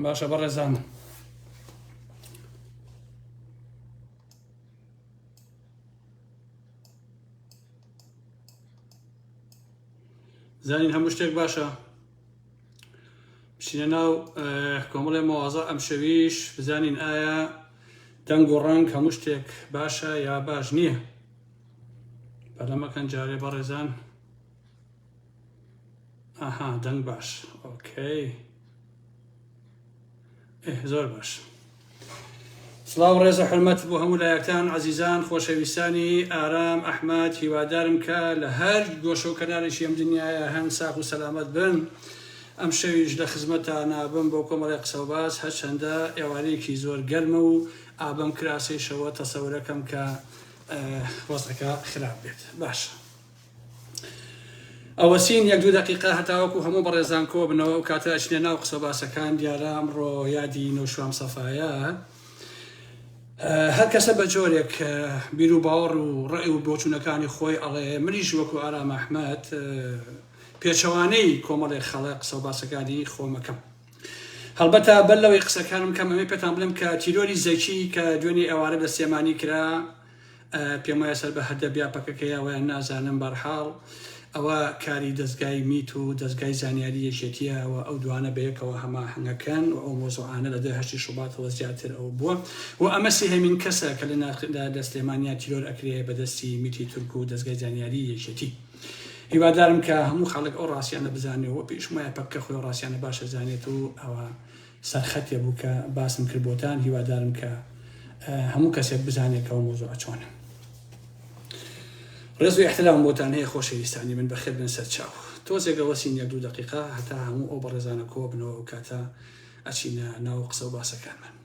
باشە بەڕێزان زانین هەموو شتێک باشە بچینە ناو کۆمەڵێ مەوازە ئەم شەویش بزانین ئایا دەنگ و ڕەنگ هەموو شتێک باشە یا باش نییە بەلەمەکەن جارێ بەڕێزان ئاها دەنگ باش ئۆکەی زۆر باش سڵاو ڕێزە حرمەت بۆ هەموو لایەکتان عەزیزان خۆشەویستانی ئارام ئەحمەد هیوادارم کە لە هەر گۆشە و کەنارێکی ئەم دنیایە هەن ساق و سەلامەت بن ئەم شەویش لە خزمەتان نابم بۆ کۆمەڵی قسە و باس هەرچەندە ئێوارەیەکی زۆر گەرمە و ئابەم کراسەیشەوە تەسەورەکەم کە وەزعەکە خراپ بێت باشە ئەوەسین 1-2 دقیقە هەتاوەکو هەموو بەڕێزان کۆ بنەوە و کاتە ئەچنێ ناو قسە باسەکان دیارە ئەمڕۆ یادی نەوشوام سەفایە هەر کەسە بە جۆرێک بیر و باوەڕ و ڕێی و بۆچوونەکانی خۆی ئەڵێ منیش وەکو ئارام ئەحمەد پێچەوانەی کۆمەڵی خەڵق قسە و باسەکانی خۆمەکەم هەڵبەتە بەر لەوەی قسەکانم کەم ئەمەی پێتان بڵێم کە تیرۆری زەکی کە دوێنێ ئێوارە لە سێمانی کرا پێم وایە سەر بە هەردە بیاپەکەکە یاوەیان نازانم بەرحاڵ ئەوە کاری دەستگای میت و دەستگای زانیاری یەکێتیەوە ئەو دوانە بەیەکەوە هەماهەنگەکەن و ئەو مۆزوعانە لە 10 شوباتەوە زیاتر ئەو بووە و ئەمە سێهەمین کەسە کە لە سلێمانیا تیرۆر ئەکرێ بەدەستی میتی تورک و دەستگای زانیاری یەکێتی هیوادارم کە هەموو خەڵک ئەو ڕاستیانە بزانێەوە پێش وایە پەکە خۆی ڕاستیانە باشە زانێت و ئەوە سەرخەتێ بوو کە باسم کرد بۆتان هیوادارم کە هەموو کەسێک بزانێت کە ئەو مۆزوعە چۆنە ڕێز و احترام بۆتان هەیە خۆشەویستانی من بەخێر بن سەر چاو تۆزێکەوە سین 1-2 دقیقە هەتا هەموو ئەو بەڕێزانە کۆ بنەوە و کاتە ئەچینە ناو قسە و باسەکانمان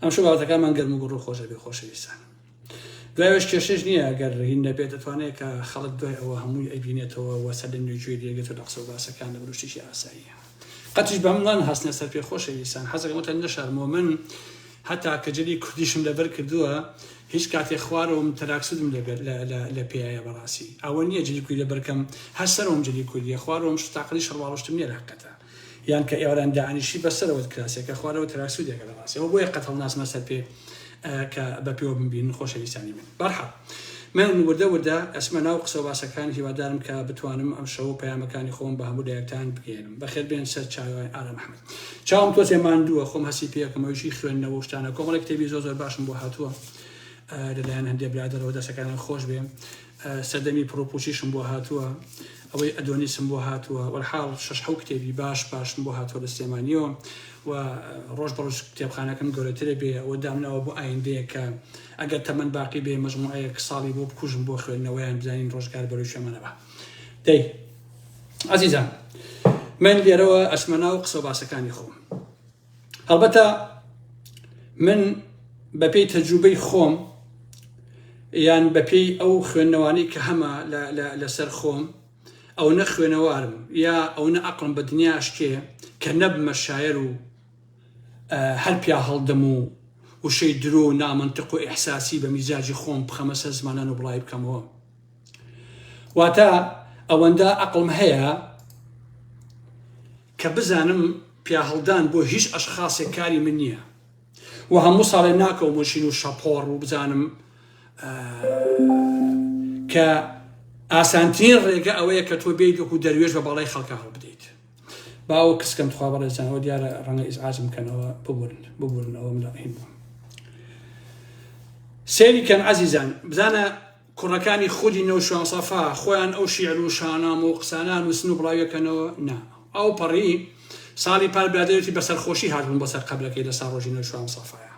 ئەم شو باوەتەکانمان گەرم و گوڕ و خۆشە بێ خۆشەویستان دوایەوەش کێشەش نییە ئەگەر هین نەبێت دەتوانێت کە خەڵک دوای ئەوە هەمووی ئەبینێتەوە و سەر لە نوێژوێ دێگێتەوە لە قسە و باسەکان لە بروشتیشی ئاساییە قەتیش بە منڵان هەستنە سەر پێ خۆشەویستان حەزەکەمەتەن نەشارمەوە من هەتا کە جلی کوردیشم لەبەر کردووە هیچ کاتێک خوارەوەم تەراکسودم لە پێیە بەڕاستی ئەوە نییە جلی کوردی لەبەرکەم هەر سەرەوەم جلی کوردیە خوارەوەم تاقلی شەڕواڵشتم نییە لە حقەتە یان کە ئێواران داعانیشی بەسەرەوە کراسێکە خوارەوە تەراکسودێکە لە ڕاستی ئەوە بۆیە قەتڵ ناسمە سەر پێ کە بە پێوە ببین خۆشەویستانی من بەرحەڵ من وردە ئەسمە ناو قسە و باسەکان هیوادارم کە بتوانم ئەم شەو پەیامەکانی خۆم بە هەموو لایەکتان بگێنم بەخێر بێن سەر چاوی ئارام ئەحمەد چاوم تۆزێ ماندووە خۆم هەسی پێکەمەوەژی خوێندنەوە شتانە کۆمەڵێک کتێبی زۆر باشم بۆ هاتووە لەلایەن هەندێک برادرەوە دەسەکانیان خۆش بێ سەردەمی پرۆپۆچیشم بۆ هاتووە ئەوەی ئەدۆنیسم بۆ هاتووە وەرحاڵ 6 کتێبی باشم بۆ هاتووە لە سلێمانیەوە و ڕۆژ بەڕۆژ کتێبخانەکەم گەورەترە بێ ئەوە دامنەوە بۆ ئایندەیە کە ئەگەر تەمەەن باقی بێ مەجموعەیەک ساڵی بۆ بکوژم بۆ خوێندنەوەیان بزانین ڕۆژگار بەروی شەمەنەوە دەی عەزیزان من لێرەوە ئەچمە ناو قسە و باسەکانی خۆم هەڵبەتە من بەپێی تەجروبەی خۆم یان بەپێی ئەو خوێندنەوانی کە هەمە لەسەر خۆم ئەو نە خوێنەوارم یا ئەو نە ئەقڵم بە دنیا شتێ کە نەبمە شاعر و هەر پیا هەڵدەم و وشەی درۆ و نامەنتق و ئیحساسی بە میزاجی خۆم بخەمە سەر زمانان و بڵای بکەمەوە واتە ئەوەندە ئەقڵم هەیە کە بزانم پیا هەڵدان بۆ هیچ ئەشخاصێک کاری من نییە و هەموو ساڵێ ناکەومەشین و شەپۆڕ و بزانم کە ئاسانترین ڕێگە ئەوەیە کە تۆ بێیت وەکو دەروێش بە باڵای خەڵکە هەڵ بدەیت باوە کەسکەم تخوا بەڕێزانەوە دیارە ڕەنگە ئیزعاجم بکەنەوە ببورنەوە ملاحیم بووم سێری کەن عەزیزان بزانە کوڕەکانی خودی نەوشوان سەفا خۆیان ئەو شیعر و شانام و قسانان و سن و بڵاویەکەنەوە نا ئەو پەڕی ساڵی پار برادێتی بەسەرخۆشی هاتبوون بەسەر قەبلەکەی لە سا ڕۆژی نەوشوان سەفایە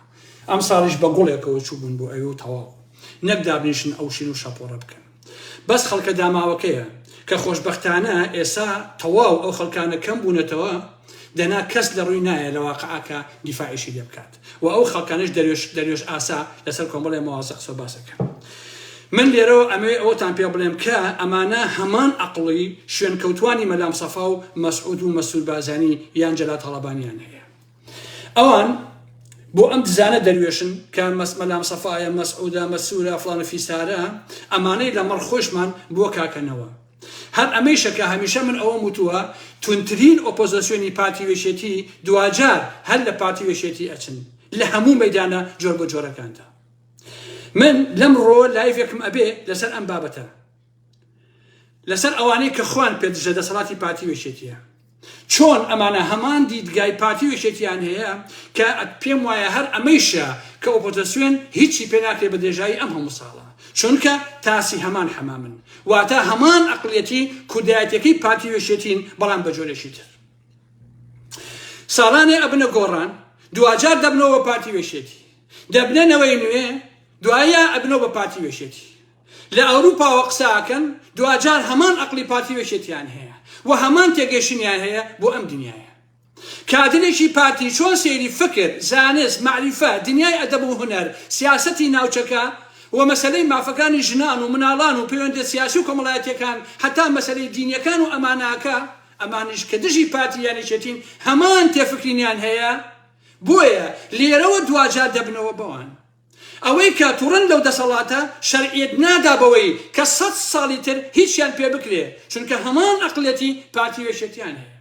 ئەم ساڵیش بە گوڵێکەوە چوو بوون بۆ ئەوێ و تەواو نەک دابنیشن ئەو شین و شەپۆڕە بکەن بەس خەڵکە داماوەکەیە کە خۆشبەختانە ئێسا تەواو ئەو خەڵکانە کەم بوونەتەوە دەنا کەس لە ڕووی نایە لە واقعاکە دیفاعیشی لێ بکات و ئەو خەڵکانش دەروێش ئاسا لەسەر کۆمەڵێ مەوازە قسە و باسەکە من لێرەوە ئەمەوێ ئەوەتان پێ بڵێم کە ئەمانە هەمان عەقڵی شوێنکەوتوانی مەلام سەفا و مەسعود و مەسعود بازانی یان جەلات هەڵەبانیان هەیە ئەوان بۆ ئەم دزانە دەروێشن کە مەلام سەفایە مەسعودە مەسعودە فڵانە فیسارە ئەمانەی لە مەڕ خۆشمان بۆ کاکەنەوە هەر ئەمەیشەکە هەمیشە من ئەوە وتووە تونترین ئۆپۆزیسیۆنی پارتی وێشێتی دوجار هەر لە پارتی وێشێتی ئەچن لە هەموو مەیدانە جۆر بە جۆرەکاندا. من لەمڕۆ لایڤێکم ئەبێ لەسەر ئەم بابەتە، لەسەر ئەوانەی کە خوان پێدژە دەسەڵاتی پارتی وێشێتیە، چۆن ئەمانە هەمان دیدگای پارتی وێشێتیان هەیە کە پێم وایە هەر ئەمەیشە کە ئۆپۆزیسیۆن هیچی پێ ناکرێت بە دێژایی ئەم هەموو ساڵە، چونکە تاسی هەمان حەمامن، واتە هەمان ئەقڵیەتی کودایەتەکەی پارتی وێشێتین بەڵام بە جۆرێکی تر. ساڵانێ ئەبنە گۆڕان، دوجار دەبنەوە پارتی وێشێتی، دەبنەوەی نوێ، دوایە ئەبنەوە بە پارتی وێشێتی. لە ئەوروپاوە قساکەن دوجار هەمان ئەقلی پارتی وێشێتیان هەیە و هەمان تێگەشتنیان هەیە بۆ ئەم دنیاە. کادرێکی پارتی چۆن سێری فکر، زانست، معریفە، دنیای ئەدەب و هونەر، سیاسەتی ناوچەکە و مەسەلەی مافەکانی ژنان و مناڵان و پەیوەندە سیاسی و کۆمەڵایەتیەکان، هەتا مەسەلەی دینیەکان و ئەماناکە، ئەمانش کە دژی پارتی یانیشێتین هەمان تێفکرینیان هەیە، بۆیە لێرەوە دوجار دەبنەوە بەوان. ئەوەی کە تووڕەن لەو دەسەڵاتە شەرعیەت نادا بەوەی کە 100 ساڵی تر هیچیان پێ بکرێ، چونکە هەمان ئەقڵەتی پارتی وێشێتیان هەیە.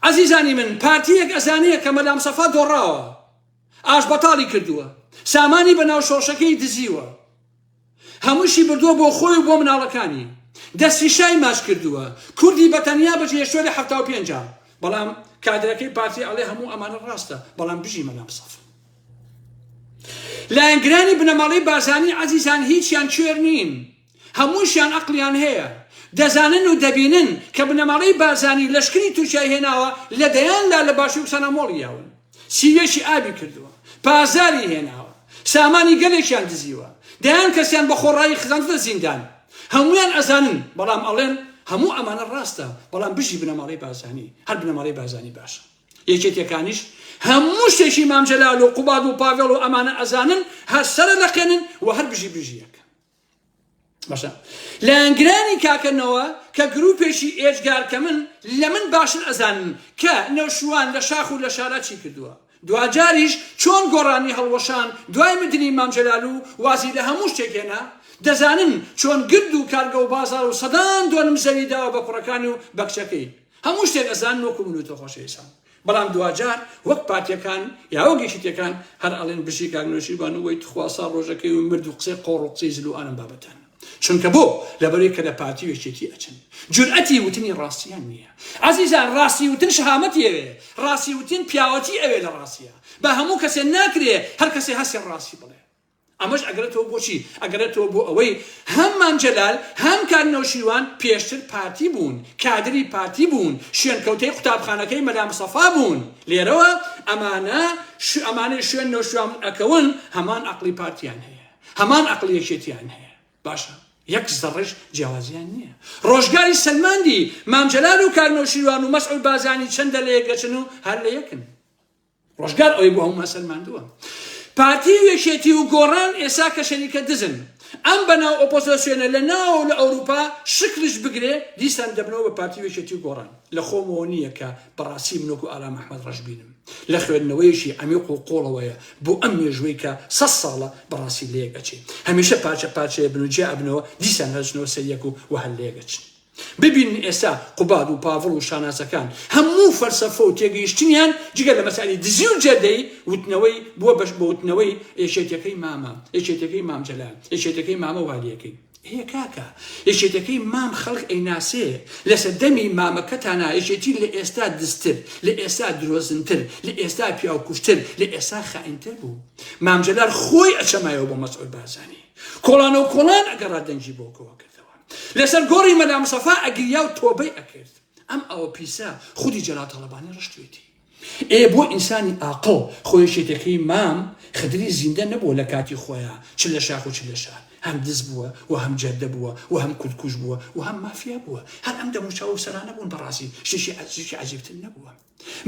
عەزیزانی من، پارتیەک ئەزانەیە کە مەلام سەفا دۆڕاوە، ئاش بەتاڵی کردووە، سامانی بە ناو شۆشەکەی دزیوە، هەمووشی بردووە بۆ خۆی و بۆ مناڵەکانی، دەستی شای ماش کردووە، کوردی بەتەنیا بەجێشتووە لە 75، بەڵام کادرەکەی پارتی ئەڵێ هەموو ئەمانە ڕاستە، بەڵام بژی مەلام سەفا. لایەنگرانی بنەماڵەی بارزانی عەزیزان هیچیان کوێر نین، هەمووشیان ئەقلیان هەیە، دەزانن و دەبینن کە بنەماڵەی بارزانی لەشکری تورکیای هێناوە لە دەیاندا لە باشوور سەنەمۆڵی یاون، سیوێشی ئابی کردووە، پازاری هێناوە، سامانی گەلێکیان دزیوە، دەیان کەسیان بە خۆڕایی خزاندووە زیندان، هەمویان ئەزانن، بەڵام ئەڵێن هەموو ئەمانە ڕاستە، بەڵام بژی بنەماڵەی بارزانی هەر بنەماڵەی بارزانی باشە. یەکێتیەکانیش هەموو شتێکی مام جەلال و قوباد و پاڤێڵ و ئەمانە ئەزانن، هەر سەرە لەقێنن و هەر بژیەکە. باشە، لایەنگرانی کاکەنەوە کە گروپێکی ئێجگار کە من لە من باشتر ئەزانن کە نەوشوان لە شاخ و لە شارە چی کردووە، دوجاریش چۆن گۆڕانی هەڵوەشان دوای مدنی مام جەلال و وازی لە هەموو شتێکێنا، دەزانن چۆن گرد و کارگە و بازار و سەدان دۆنم زەوی داوە بە کوڕەکانی و بەکچەکەی، هەموو شتێک ئەزانن وەکو من و تۆ خۆشەویستان. بەڵام دوجار وەک پارتیەکان یا وەگەشتەکان هەر ئەڵێن بژی کاگنۆشیبان وەی خواسا ڕۆژەکەی و مرد و قسەی قۆڕ و قسەی زل و ئانم بابەتان، چونکە بۆ لەبەرەوەی کە لە پارتی وێشێتی ئەچن، جورئەتی وتنی ڕاستیان نییە. عەزیزان، ڕاستی وتن شەهامەتی ئەوێ، ڕاستی وتن پیاوەتی ئەوێ لە ڕاستیە، بە هەموو کەسێ ناکرێ هەر کەسێ هەستی ڕاستی بڵێ. ئەمەش ئەگەرێتەوە بۆچی؟ ئەگەرێتەوە بۆ ئەوەی هەم مام جەلال هەم کاکنەوشیروان پێشتر پارتی بوون، کادری پارتی بوون، شوێنکەوتەی قوتابخانەکەی مەلام سەفا بوون، لێرەوە ئەمانەی شوێن نەوشیروان ئەکەون هەمان ئەقلی پارتیان هەیە، هەمان ئەقلیەکێتیان هەیە. باشە، یەک زەڕش جیاوازیان نییە. ڕۆژگاری سەلماندی مام جەلال و کاکنەوشیروان و مەسعود بازانی چەندە لە یەکەچن و هەر لە یەکن. ڕۆژگار ئەوەی بۆ هەموو سەلماندووە. پارتی وێشێتی و گۆڕان ئێسا کە شەریکە دزن، ئەم بەناو ئۆپۆزیسیۆنە لە ناو لە ئەوروپا شکلش بگرێ، دیسان دەبنەوە بە پارتی وێشێتی و گۆڕان. لە خۆمەوە نییە کە بەڕاستی منۆک و ئالام ئەحمەد ڕەشبینم لە خوێندنەوەیشی عەمیق و قۆڵەوەیە بۆ ئەم مێژوەی کە 100 ساڵە بەڕاستی لە یەک ئەچێ، هەمیشە پارچە پارچەیە بنوجێ ئەبنەوە، دیسان هەچنەوە سەر یەک و هەر لە یەک ئەچن. ببین ئێستا قوباد و پاڤڵ و شانازەکان هەموو فەلسەفە و تێگەیشتنیان جگە لە مەسائلەی دزی و جەردەی وتنەوەی بووە بەش بە وتنەوەی یەکێتیەکەی مامە، یەکێتیەکەی مام جەلال، یەکێتیەکەی مامە والیەکەی. هەیە کاکە، یەکێتیەکەی مام خەڵک ئەیناسێ، لەسەر دەمی مامەکەتانە یەکێتی لە ئێستا دزتر، لە ئێستا درۆزنتر، لە ئێستا پیاوکوشتر، لە ئێستا خائینتر بوو. مام جەلال خۆی ئەچەمایەوە بۆ مەسعود بارزانی، کۆڵان و کۆڵان ئەگەڕا دەنگی بۆ کەوە کردەوە، لەسەر گۆڕی مەلام سەفا ئەگریا و تۆبەی ئەکرد. ئەم ئەوە پیسە خودی جەلال تەڵەبانی ڕشتوێتی. بۆ ئینسانی ئاقڵ خۆی شێتەکەی مام خدری زیندە نەبووە لە کاتی خۆیان، چ لە شاخ و چ لە شار، هەم دز بووە و هەم جەردە بووە و هەم کوردکوژ بووە و هەم مافیا بووە، هەر ئەم دەموچاو و سەرانە بوون، بەڕاستی شتێکی عەجیبتر نەبووە.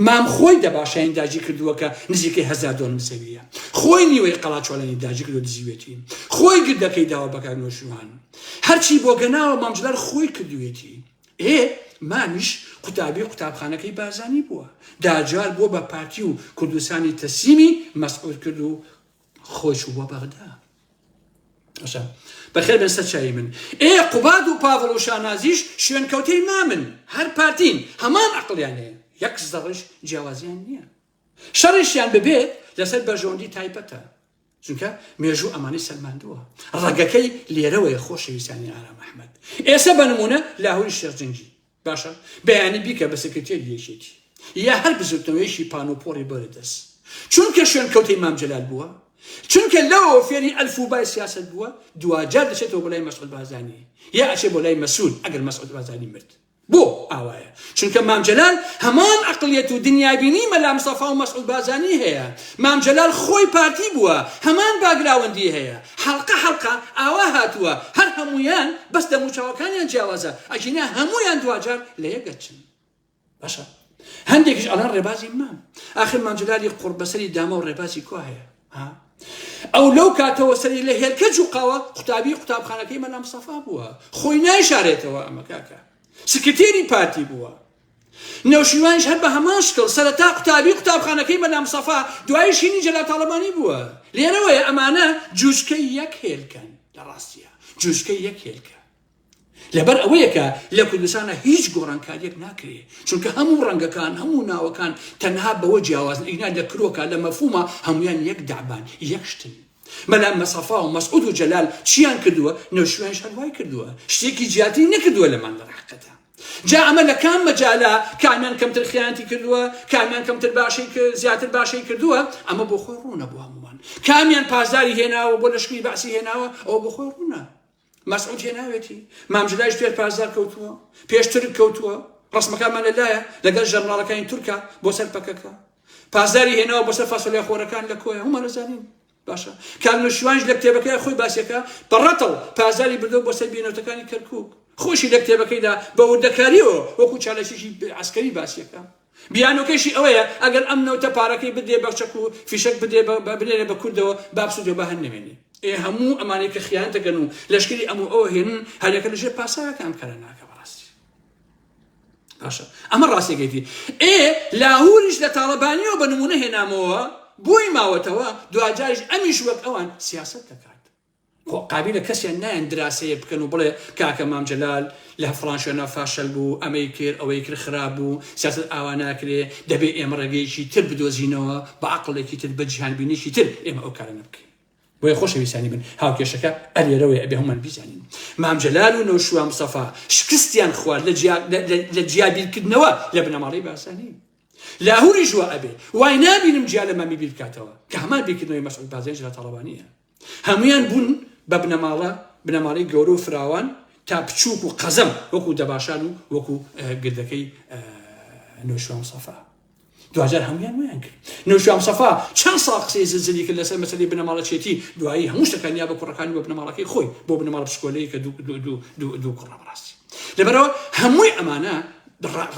مام خۆی دەباشایین داگیر کردووە کە نزیکەی 1000 دۆنم زەویە، خۆی نیوەی قەڵاچۆڵەنی داگیر کردو دزیوێتی، خۆی گردەکەی داوە بە کاکنەوشیروان، هەرچی بۆ گەناوە مام جەلال خۆی کردوێتی. مامیش قوتابی قوتابخانەکەی بازانی بووە، داجار بووە بە پارتی و کوردستانی تەسلیمی مەسعود کرد و خۆی چوو بۆ بەغدا. بەخێر بن سەر چاوی من قوباد و پاڤڵ و شانازیش شوێن کەوتەی مامن هەر پارتین هەمان عەقڵیان هەیە یەک زەڕش جیاوازیان نییە شەڕیشیان ببێت لەسەر بەژۆندی تایبەتە چونکە مێژوو ئەمانەی سەلماندووە ڕەگەکەی لێرەوەیە خۆشەویستانی ئارام ئەحمەد ئێستا بە نمونە لاهوری شێرجەنگی باشە بەیانی بیکە بە سکرتێری یەکێتی یا هەر بزوتنەوەیشی پانۆپۆڕی بەرە دەست چونکە شوێن کەوتەی مام جەلال بووە چونکە لەوە فێری ئەلفوبای سیاسەت بووە دوجار دەچێتەوە بۆ لای مەسعود بازانی یا ئەچێ بۆ لای مەسعود ئەگەر مەسعود بازانی مرد بۆ ئاوایە چونکە مام جەلال هەمان عەقڵیەت و دنیابینی مەلا مستەفا و مەسعود بازانی هەیە مام جەلال خۆی پارتی بووە هەمان باگراوەندی هەیە حەڵقە ئاوا هاتووە هەر هەمویان بەس دەموچاوەکانیان جیاوازە ئەجینا هەمویان دوجار لە یەکەچن باشە هەندێکیش ئەڵان ڕێبازی مام ئاخر مام جەلالی قوڕ بەسەری دامە و ڕێبازی کوا هەیە ئەو لەو کاتەوە سەری لە هێلکە جوقاوە قوتابخانەکەی مەلا مستەفا بووە خۆی نایشارێتەوە ئەمە کاکە سکرتێری پارتی بووە نەوشیوانش هەر بە هەمان شکڵ سەرەتا قوتابخانەکەی مەلا مستەفا دوای شینی جەلال تاڵەبانی بووە لێرەوەیە ئەمانە جوچکەی یەک هێلکەن لە ڕاستیە جوچکەی یەک هێلکە لەبەر ئەوەیەکە لە کوردستانە هیچ گۆڕانکاریەک ناکرێ چونکە هەموو ڕەنگەکان هەموو ناوەکان تەنها بەوە جیاوازن ئینا لە کرۆکە لە مەفهومە هەمویان یەک دابان یەک شتن مەلا مەسەفا و مەسعود و جەلال چیان کردووە نەوشیوانش هەروای کردووە شتێکی جیاتی نەکردووە لەمان لە ڕاقەتە جا ئەمە لە کام مەجالا کامیان کەمتر خیانەتی کردووە کامیان کەمتر زیاتر باشەی کردووە ئەمە بۆ خۆی ڕوونە بۆ هەمومان کامیان پازاری هێناوە بۆ لەشکری بەعسی هێناوە ئەوە بۆ خۆی ڕوونە مەسعود هێناوێتی مام جەلالش پێر پازار کەوتووە پێشتر کەوتووە ڕسمەکانمان لەلایە لەگەڵ ژەرناڵەکانی تورکە بۆ سەر پەکەکە پازاری هێناوە بۆ سەر فاسۆلیا خۆرەکان لە کۆیە هەمومان دەزانین باشە کارنوشیوانش لە کتێبەکەی خۆی باسیەکە بەڕەتەڵ پازاری بردەوە بۆ سەر بینەوتەکانی کەرکووک خۆشی لە کتێبەکەیدا بە وردەکاریەوە وەکو چالەشێکی عەسکەری باسیەکە بیانۆکەشی ئەوەیە ئەگەر ئەم نەوتە پارەکەی بدێ بە چەک و فیشەک بدێ بنێرە بە کوردەوە بابسوودێ بە هەر نەمێنێ هەموو ئەمانەی کە خیان دەگەن و لەشکری ئەموو ئەوە هێنن هەرێکە لەژێر پاساوەکان کارە ناکە بەڕاستی باشە ئەمە ڕاستێکێتی لاهوریش لە تاڵەبانیەوە بە نمونە هێنامەوە بۆی ماوەتەوە دوجاریش ئەمیش وەک ئەوان سیاسەت دەکات قابلە کەسیان نایەن دراسەیە بکەن و بڵێ کاکە مام جەلال لە فڵان شوێنە فاشەل بوو ئەمەی کرد ئەوەی کرد خراپ بوو سیاسەت ئاوا ناکرێ دەبێ ئێمە ڕێگەیەکی تر بدۆزینەوە بە عەقڵێکی تر بە جیهانبینیشی تر ئێمە ئەو کارە نەبکەین بۆیە خۆشەویستانی من هاوکێشەکە ئەلێرەوەی ئەبێ هەمومان بیزانین مام جەلال و نەوشیروان مستەفا شکستیان خوارد لە جیابیرکردنەوە لە بنەماڵەی باسانی لاهوری ژوە ئەبێ وای نابینم جیا لە مامی بیر بکاتەوە کە هەمان بیرکردنەوەی مەسعود بازاریش لە تاڵەبانیە هەمویان بوون بە بنەماڵەی گەورە و فراوان تا بچووک و قەزەم وەکو دەباشان و وەکو گردەکەی نەوشیروان مستەفا دوجار هەمویان ویان کرد نەوشیروان مستەفا چەند ساڵ قسەی زلزلی کرد لەسەر مەسەلەی بنەماڵەچێتی دوایی هەموو شتەکان یا بە کوڕەکانی بە بنەماڵەکەی خۆی بۆ بنەماڵە پشکۆلەیە کە دوو کوڕە بەڕاستی لەبەرەوە هەمووی ئەمانە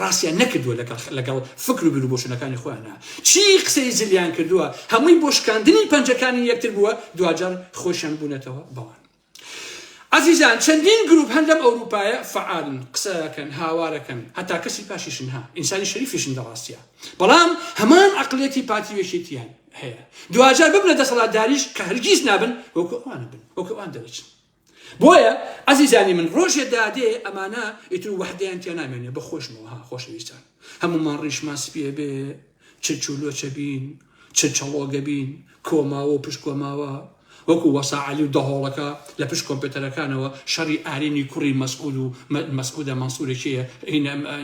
ڕاستیان نەکردووە لەگەڵ فکر و بیرروبۆشنەکانی خۆیانە چی قسەی زلیان کردووە هەمووی بۆ شکاندنی پەنجەکانی یەکتر بووە دوجار خۆشیان بوونەتەوە بەوان عزیزان چەندین گروپ هەن لەم ئەوروپایە فعالن قسەکەن هاوارەکەن هەتا کەسی پاشیشن ها ئینسانی شەریفیشن لە ڕاستیە بەڵام هەمان عەقڵیەتی پاتیوێشێتیان هەیە دوجار ببنە دەسەڵاتداریش کە هەرگیز نابن وەکو ئەوان بن وەکو ئەوان دەرەچن بۆیە عزیزانی من ڕۆژێ دادێ ئەمانە ئیتر وەحدەیان تیا نامێنێ بە خۆشمەوە ها خۆشەویستان هەمومان ڕیشمان سپیە بێ چ چولۆچە بین چ چەڵۆگە بین کۆماوە و پشت کۆماوە وەکو وەساعەلی و دەهۆڵەکە لە پشت کۆمپیۆتەرەکانەوە شەڕی ئارینی کوڕی مەسعود و مەسعودە مەنسوورێکیە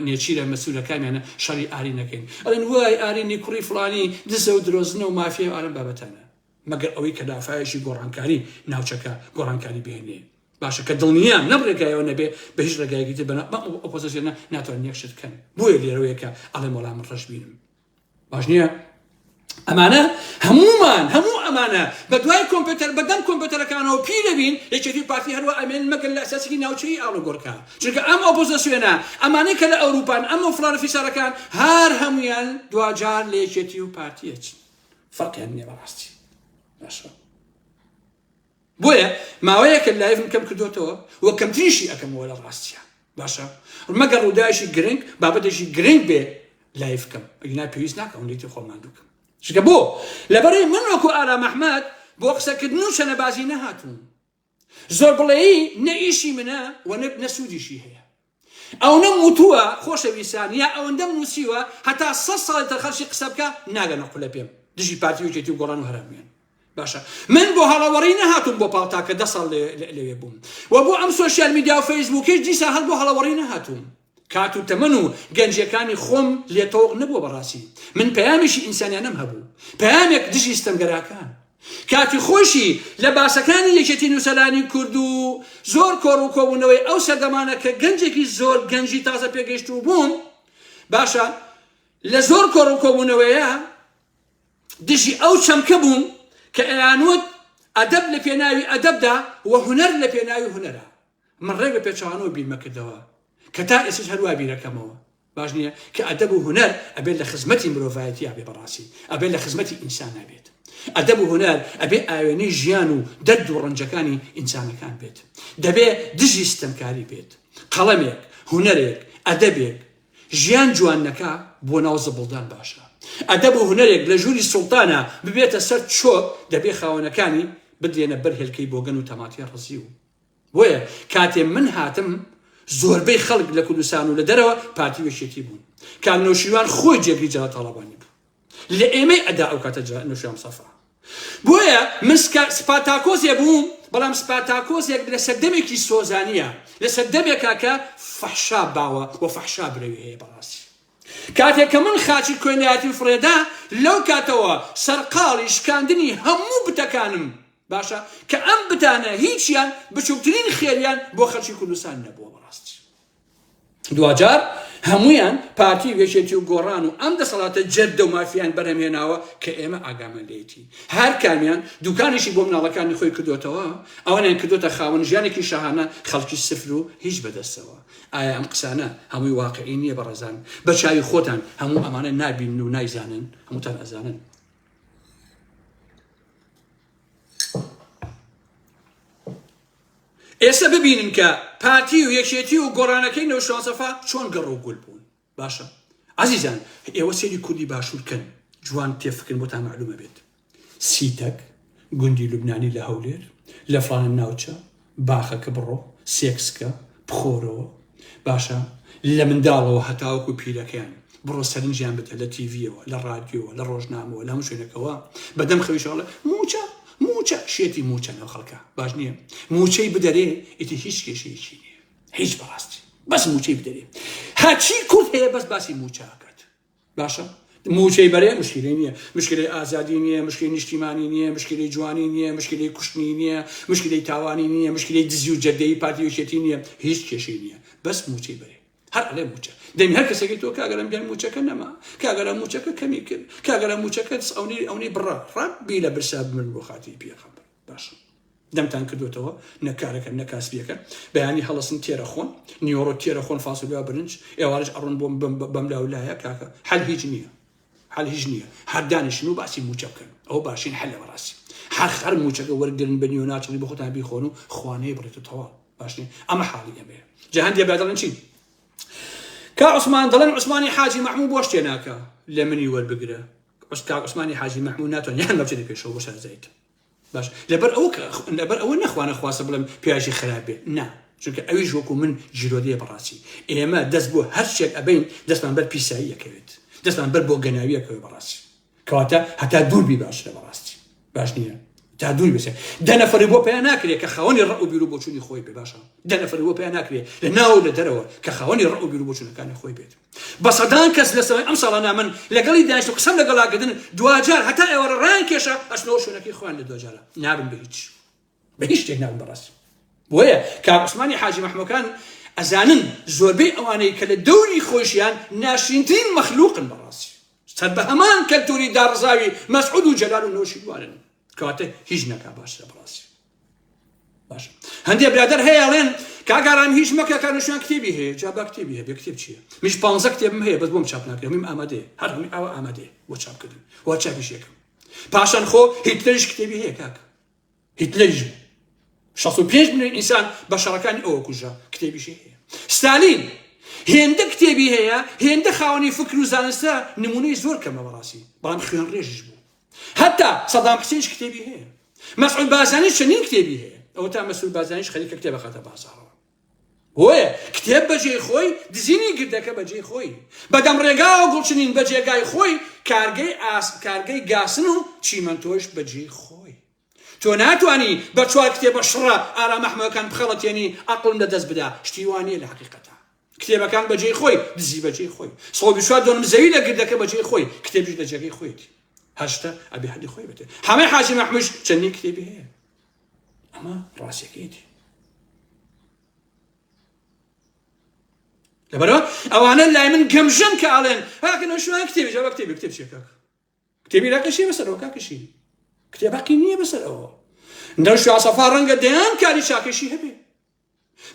نێچیرە مەسوولەکانیانە شەڕی ئارینەکەین ئەڵێن وای ئارینی کوڕی فڵانی دزە و درۆزنە و مافیە ئارەم بابەتانە مەگەر ئەوەی کە دافایەشی گۆڕانکاری ناوچەکە گۆڕانکاری بهێنێ باشە کە دڵنیام نەبڕێگایەوە نەبێ بە هیچ ڕێگایەکی تر بەنە ئۆپۆزیسیۆنە ناتوانن یەک شت بکەن بۆیە لێرەوەیەکە ئەڵێ وەڵام ڕەش بینم باش نییە ئەمانە هەموو ئەمانە بە دوای کۆمپیۆتەر بەدەم کۆمپیۆتەرەکانەوە پی دەبین یەکێتی پارتی هەروە ئەمێن مەگەر لە ئەساسێکی ناوچەی ئاڵوگۆڕکە چونکە ئەم ئۆپۆزیسیۆنە ئەمانەی کە لە ئەوروپان ئەم فڵانە فیسارەکان هەر هەمویان دوجار لە یەکێتی و پارتیەچن فەرقیان نییە بەڕاستی باشە بۆیە ماوەیەکە لایڤم کەم کردوتەوە وە کەمتریشی ئەەکەمەوە لە ڕاستیە باشە مەگەر ڕووداویشی گرنگ بابەتێکی گرنگ بێ لایڤ کەم ئەگەنا پێویست ناکە هەندێکی خۆڵمان دووکەم چونکە بۆ لەبەرەوەی من وەکو ئارام ئەحمەد بۆ قسەکردن و شەنەبازی نەهاتوون زۆر بڵێی نە ئیشی منە و نە سوودیشی هەیە ئەو نەموتووە خۆشەویستان یا ئەوەندە نووسیوە هەتا 100 ساڵی تەرخەرشی قسە بکە ناگەنە قولە پێم دژی پارتی وێتی و گۆڕان و هەرێمیان باشە من بۆ هەڵەوەڕی نەهاتوم بۆ پاڵتاکە 10 ساڵ لەوێ بووم و بۆ ئەم سۆشیال میدیا و فەیسبووکیش دیسا هەر بۆ هەڵەوەڕی نەهاتووم کات و تەمەن و گەنجەکانی خۆم لێتەوە نەبووە بەڕاستی من پەیامیشی ئینسانیانەم هەبوو پەیامێک دژی ستەمگەراکان کاتی خۆشی لە باسەکانی یەکێتی نووسەلانی کورد و زۆر کۆڕ و کۆبوونەوەی ئەو سەردەمانە کە گەنجێکی زۆر گەنجی تازە پێگەیشت و بووم باشە لە زۆر کۆڕ و کۆبوونەوەیە دژی ئەو چەمکە بووم کە ئەیانوت ئەدەب لە پێناوی ئەدەبدا و هونەر لە پێناوی هونەرە من ڕێگە پێچەوانەوە بیرمە کردەوە کە تا ئێستش هەروە بیرەکەمەوە باش نییە کە ئەدەب و هونەر ئەبێت لە خزمەتی مرۆڤایەتی ئەبێ بەڕاستی ئەبێت لە خزمەتی ئینسان ئەبێت ئەدەب و هونەر ئەبێ ئاوێنەی ژیان و دەرد و ڕەنجەکانی ئینسانەکان بێت دەبێ دژی ستەمکاری بێت قەڵەمێک هونەرێک ئەدەبێک ژیان جوانەکە بۆ ناو زەبڵدان باشە ئەدەب و هونەرێک لە ژووری سوڵتانە ببێتە سەر چۆ دەبێ خاوەنەکانی بدرێنە بەر هێلکەی بۆگەن و تەماتی ڕزی و بۆیە کاتێ من هاتم زۆربەی خەڵک لە کوردستان و لە دەرەوە پارتی وێشێتی بوون کان نەوشیروان خۆی جێگری جەڵا تاڵەبانی بوو لە ئێمەی ئەدا ئەو کاتە نەوشیروان سەفا بۆیە من سپاتاکۆزێ بووم بەڵام سپاتاکۆزێک لە سەردەمێکی سۆزانیە لە سەردەمێکا کە فەحشا باوە و فەحشا برەوی هەیە بەڕاستی کاتێک کە من خاچی کۆینایەتی فرێدا لەو کاتەوە سەرقاڵی شکاندنی هەموو بتەکانم باشە کە ئەم بتانە هیچیان بچووکترین خێریان بۆ خەڵکی کوردستان نەبووە بەڕاستی دوجار هەمویان پارتی وێشێتی و گۆڕان و ئەم دەسەڵاتە جەردە و مافیان بەرهەمهێناوە کە ئێمە ئاگامان لێتی هەر کامیان دوکانێکی بۆ مناڵەکانی خۆی کردوتەوە ئەوانیان کردوتە خاوەن ژیانێکی شاهانە خەڵکی سفر و هیچ بەدەستەوە ئایا ئەم قسانە هەمووی واقعی نییە بەڕێزان بە چاوی خۆتان هەموو ئەمانە نابین و نایزانن هەمووتان ئەزانن ئێستا ببینن کە پارتی و یەکێتی و گۆڕانەکەی نەوشەوان سەفا چۆن گەڕ و گول بوون باشە عەزیزان ئێوە سێری کوردی باشوورکەن جوان تێفکن بۆتان معلومە بێت سیتەک گوندی لوبنانی لە هەولێر لە فڵانە ناوچە باخەکە بڕۆ سێکسکە بخۆرەوە باشە لە منداڵەوە هەتاوەکو پیرەکەیان بڕۆ سەرنجیان بدە لە تیڤیەوە لە ڕادیۆوە لە ڕۆژنامەوە لە هەموو شوێنەکەوە بەدەم خەویشەڵە موچە شێتی موچە نەو خەڵکە باش نییە موچەی بدەرێ ئیتی هیچ کێشەیەکی نییە هیچ بەڕاستی بەس موچەی بدەرێ هەچی کورد هەیە بەس باسی موچە ئاکات باشە موچەی بەرێ مشکلەی نییە مشکلەی ئازادی نییە مشکلی نیشتیمانی نییە مشکلی جوانی نییە مشکلی کوشتنی نییە مشکلی تاوانی نییە مشکلی دزی و جەردەی پارتی وێشێتی نییە هیچ کێشەی نییە بەس موچەی بەرێ هەر ئەڵێ موچە دەمی هەر کەسێکی تۆ کاگەرم بیان موچەکە نەما کاگەرە موچەکە کەمی کرد کاگەرە موچەکە ئەونی بڕە ڕابی لە برسا من بۆ خاتی پێخەمبەر باشە دەمتان کردوتەوە نەکارەکە نەکاسبیەکە بەیانی هەڵەسن تێرە خۆن نیۆڕۆ تێرە خۆن فاسولیا برنج ئێوارش ئەڕۆن بۆ بەم لاولایە کاکە حەل هیچ نییە حەل هیچ نییە هەر دانیشن و باسی موچە بکەن ئەو باشین حەلە بەڕاستی هەر موچەکە وەرگرن بە نیۆ ناچڵی بۆ خۆتان بیخۆن و خوانەیە بڕێتەوە باشنی ئەمە حاڵی ئەمەیە جەهان دێ دەڵێن چی کا عوسمان دەڵێن عوسمانی حاجی مەحموود بۆ شتێ ناکە لە منی وەربگرە کا عوسمانی حاجی مەحموود ناتوان یان بچێت پێشەوە بۆ شارزایت باش لەبەر ئەوە نەخوانە خواسە بڵێم پیاژی خراپ بێ نا چونکە ئەویش وەکو من جیرۆدیە بەڕاستی ئێمە دەست بۆ هەر شتێک ئەبین دەستمان بەر پیساییەکەوێت دەستمان بەر بۆ گەناویەکەوێت بەڕاستی کەواتە هەتا دووربی باشە بەڕاستی باش نییە تا دووری بێت دەنەفەری بۆ پێیان ناکرێت کە خاوەنی ڕە و بیر و بۆچوونی خۆی بێ باشە دەنەفەری بۆ پێیان ناکرێت لە ناو لە دەرەوە کە خاوەنی ڕە و بیر و بۆچوونەکانی خۆی بێت بە سەدان کەس لە سەوەی ئەم ساڵانە من لەگەڵی دانیشت و قسەم لەگەڵاکردن دوجار هەتا ئێوە ڕایان کێشە ئەچنەوە شوێنەکەی خۆیان لە دوجارە نابن بە هیچ شتێک نابن بەڕاستی بۆیە کاک عوسمانی حاجی مەحموودکان ئەزانن زۆربەی ئەوانەی کە لە دەوری خۆشیان ناشرینترین مەخلوقن بەڕاستی سەر بە هەمان کەلتوری دارڕزاوی مەسعود و جەلال و نەوشیروانن کەواتە هیچ نەکا باشە بەڕاستی باشە هەندێک برادەر هەیە ئەڵێن کاگاران هیچ مەکە کارنووسیان کتێبی هەیە جا با کتێبی هەیە بێ کتێب چییە میش 15 کتێبم هەیە بەس بۆم چاپ ناکرێ میم ئامادەیە هەر هەمووی ئەوە ئامادەیە بۆ چاپکردن وا چاپیش یەکەم پاشان خۆ هیتلەریش کتێبی هەیە کاک هیتلەریش 65 ملیۆن ئینسان بە شەڕەکانی ئەوە کوژا کتێبیشی هەیە ستالین هێندە کتێبی هەیە هێندە خاوەنی فکر و زانستە نمونەی زۆر کەمە بەڕاستی بەڵام خوێن ڕێژش بوو حتا سەدام حوسێنش کتێبی هەیە مەسعود بارزانیش چەندین کتێبی هەیە ئەو تا مەسول بازانیش خەریکە کتێبە خاتە بازاڕەوە وەیە کتێب بەجێی خۆی دزینی گردەکە بەجێی خۆی بەدەم ڕێگاوە گوڵچنین بەجێگای خۆی کارگەی گاسن و چیمەنتۆش بەجێی خۆی تۆ ناتوانی بە چوار کتێبە شڕە ئارامەحمەکان بخەڵەتێنی عەقڵم لەدەست بدا شتی وانیە لە حەقیقەتە کتێبەکان بەجێی خۆی دزی بەجێی خۆی سەڵ شوات دۆنم زەوی لە گردەکە بەجێی خۆی کتێبیش لە جێگەی خۆیتی هەشتا ئەبێ حەدی خۆی بێتێ هەمەی حاجی مەحموش چەندین کتێبی هەیە ئەمە ڕاستیەکەیەتی لەبەرەوە ئەوانە لای من گەمژن کە ئاڵێن هاکەنەوە شوان کتێبی جا بە کتێب چێکە کتێبی لاکەشی بەسەرەوە کاکەشی کتێباقی نییە بەسەرەوە نەو شوان سەفا ڕەنگە دەیان کاری چاکەشی هەبێ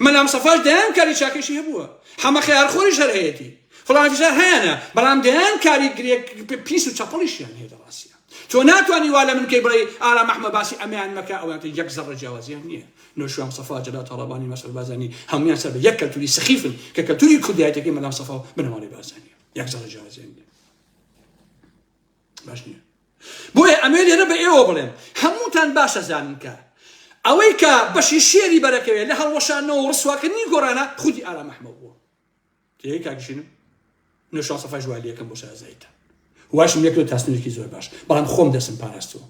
مەلام سەفاش دەیان کاری چاکەشی هەبووە هەمە خەیارخۆریش هەر هەیەتی فڵان فیشار هەیەنە بەڵام دەیان کاری گرێک پیس و چەپەڵیشیان هەیە لەڕاستیە تۆ ناتوانی وا لە من کەی بڵێ ئارامەحمە باسی ئەمیان مەکە ئەویان یەک زەڕە جیاوازیان نییە نۆشوان سەفا جەلا تاڵەبانی مەسعود بازانی هەمویان سەر بە یەک کەلتوری سەخیفن کە کەلتوری کوردایەتەکەی مەلام سەفا و بنەماڵی بازانیە یەک زەڕە جیاوازیان نییە باش نییە بۆیە ئەمێ لێرە بە ئێوە بڵێم هەمووتان باشە زانن کە ئەوەی کە بەشی شێری بەرەکەوێت لە هەڵوەشانەوە و ڕسواکردنی گۆرانە خودی ئارامەحمە بووە تێی کاکشینم نۆشوان سەفا ژوای لەکەم بۆ شازایتە واشم یەکەوە تاسنێکی زۆر باش بەڵام خۆم دەسم پاراستەوە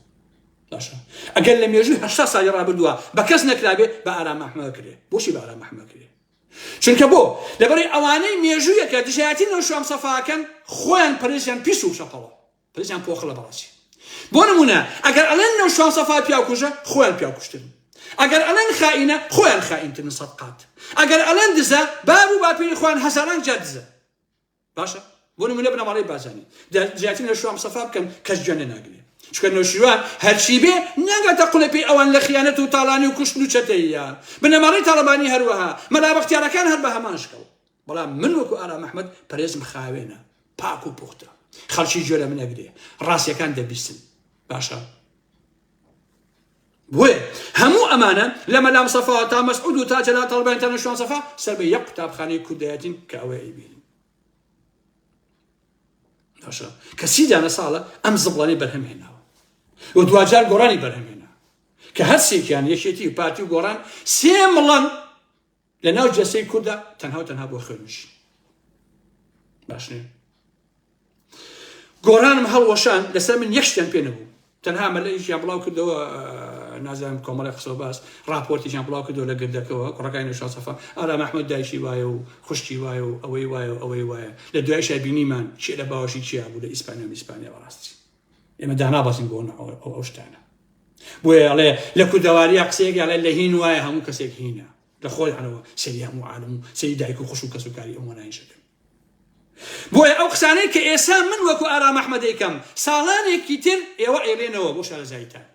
باشە ئەگەر لە مێژووی 8 ساڵی ڕابردووە بە کەس نەکرابێ بە ئارامەحمە کرێ بۆچی بە ئارامەحمە کرێ چونکە بۆ لەبەرەی ئەوانەی مێژوویەکە دژایەتی نۆشوان سەفاکەن خۆیان پەرێزیان پیس و شەپەڵە پەرێزیان پۆخڵە بەڕاستی بۆ نمونە ئەگەر ئەڵێن نۆشوان سەفا پیاکوژە خۆیان پیاکوشتن ئەگەر ئەڵێن خائینە خۆیان خائینترن سەد قات ئەگەر ئەڵێن دزە باب و باپیری خۆیان هەزاران جار دزە باشە بۆ نمونە بنەماڵەی بازانی جیاتی نۆشوان سەفا بکەن کەس گوێ ناگرێ چونکە نۆشیروان هەرچی بێ ناگاتە قوڵەپی ئەوان لە خیانەت و تاڵانی و کوشتن و چەتەیە بنەماڵەی تاڵەبانی هەروەها مەلا بەختیارەکان هەر بە هەمان شکەوت بەڵام من وەکو ئارامەحمەد پەرێزم خاوێنە پاک و پوختە خەڵکی گوێ لە من ئەگرێ ڕاستیەکان دەبیستن باشە بۆیە هەموو ئەمانە لە مەلام سەفا تا مەسعود و تا جەلال تاڵەبانی تا نۆشوان سەفا سەر بە یەک قوتابخانەی کوردایەتین کە ئەوەی ئەیبینن باشە کە 30 ساڵە ئەم زبڵانەی بەرهەمهێناوە و دوجار گۆڕانی بەرهەمهێنا کە هەر سێکیان یەکێتی و پارتی و گۆڕان سێ مڵەن لە ناو جەستەی کووردا تەنها بۆ خوێنوشی باش نیە گۆڕانم هەڵوەشان لەسەر من یەکشتیان پێ نەبوو تەنها مەلەیشیان بڵاو کردەوە نازانم کۆمەڵی قسە و باس راپۆرتیشیان بڵاو کردەوە لە گردەکەەوە کوڕەکانی نۆشوان سەفا ئارامەحمەد دایشی وایە و خوشتی وایە و ئەوەی وایە و ئەوەی وایە لە دوایشای بینیمان چێ لە باوەشی چیا بوو لە ئیسپانیا و ئیسپانیا بەڕاستی ئێمە دانابەسین بۆ ئەو شتانە بۆیە ئەڵێ لە کوردەواریە قسەیەکی ئەڵێ لە هین وایە هەموو کەسێک هینە لە خۆی هەنەوە سەری هەموو عالم و سەری دایک و خوش و کەسوکاری ئەو وەناینشەکە بۆیە ئەو قسانەی کە ئێستا من وەکو ئارامەحمەد دەیکەم ساڵانێکی تر ئێوە ئێڵێنەوە بۆ شارەزایتان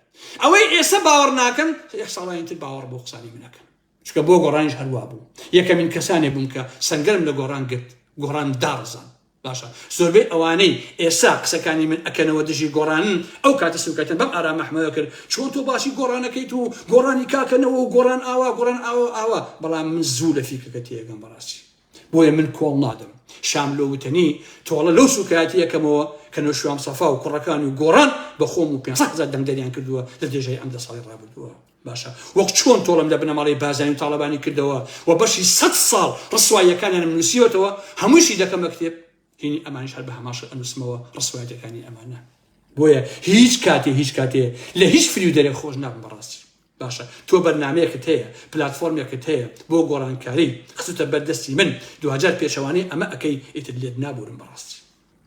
ئەوەی ئێستا باوەڕ ناکەن ساڵانی تر باوەڕ بۆ قسانی منەکەن چونکە بۆ گۆڕانیش هەروە بوو یەکەمین کەسانێ بووم کە سەنگەرم لە گۆڕان گرت گۆڕان داڕزان باشە زۆربەی ئەوانەی ئێستا قسەکانی من ئەکەنەوە دژی گۆڕانن ئەو کاتە سوکەتن بەم ئارامەحمەدە کرد چۆن تۆ باسی گۆڕانەکەیت و گۆڕانی کاکەنەوە و گۆڕان ئاوا بەڵام من زوو لە فیکەکە تێگەم بەڕاستی بۆیە من کۆڵ نادەم شام لەوتنی تۆڵە لەو سوکاتی یەکەمەوە کە نۆشوان سەفا و کوڕەکانی و گۆڕان بە خۆم و 500 دەنگدەریان کردووە لە دێژەی ئەم 10 ساڵی ڕابردووە باشە وەک چۆن تۆڵم لە بنەماڵەی بازانی و تاڵەبانی کردەوە و بەشی 100 ساڵ ڕسواییەکانیان نووسیوەتەوە هەمووشی دەکەم بە کتێب هینی ئەمانیش هەر بە هەماش ئەنووسمەوە ڕسوایەتەکانی ئەمانە بۆیە هیچ کاتێ لە هیچ فریودەرێک خۆش نابم بەڕاستی باشە تۆ بەرنامەیەکت هەیە پلاتفۆرمێکت هەیە بۆ گۆڕانکاری خستە بەردەستی من 2000 پێشەوانەی ئەمە ئەەکەی ئیتر لێت نابورم بەڕاستی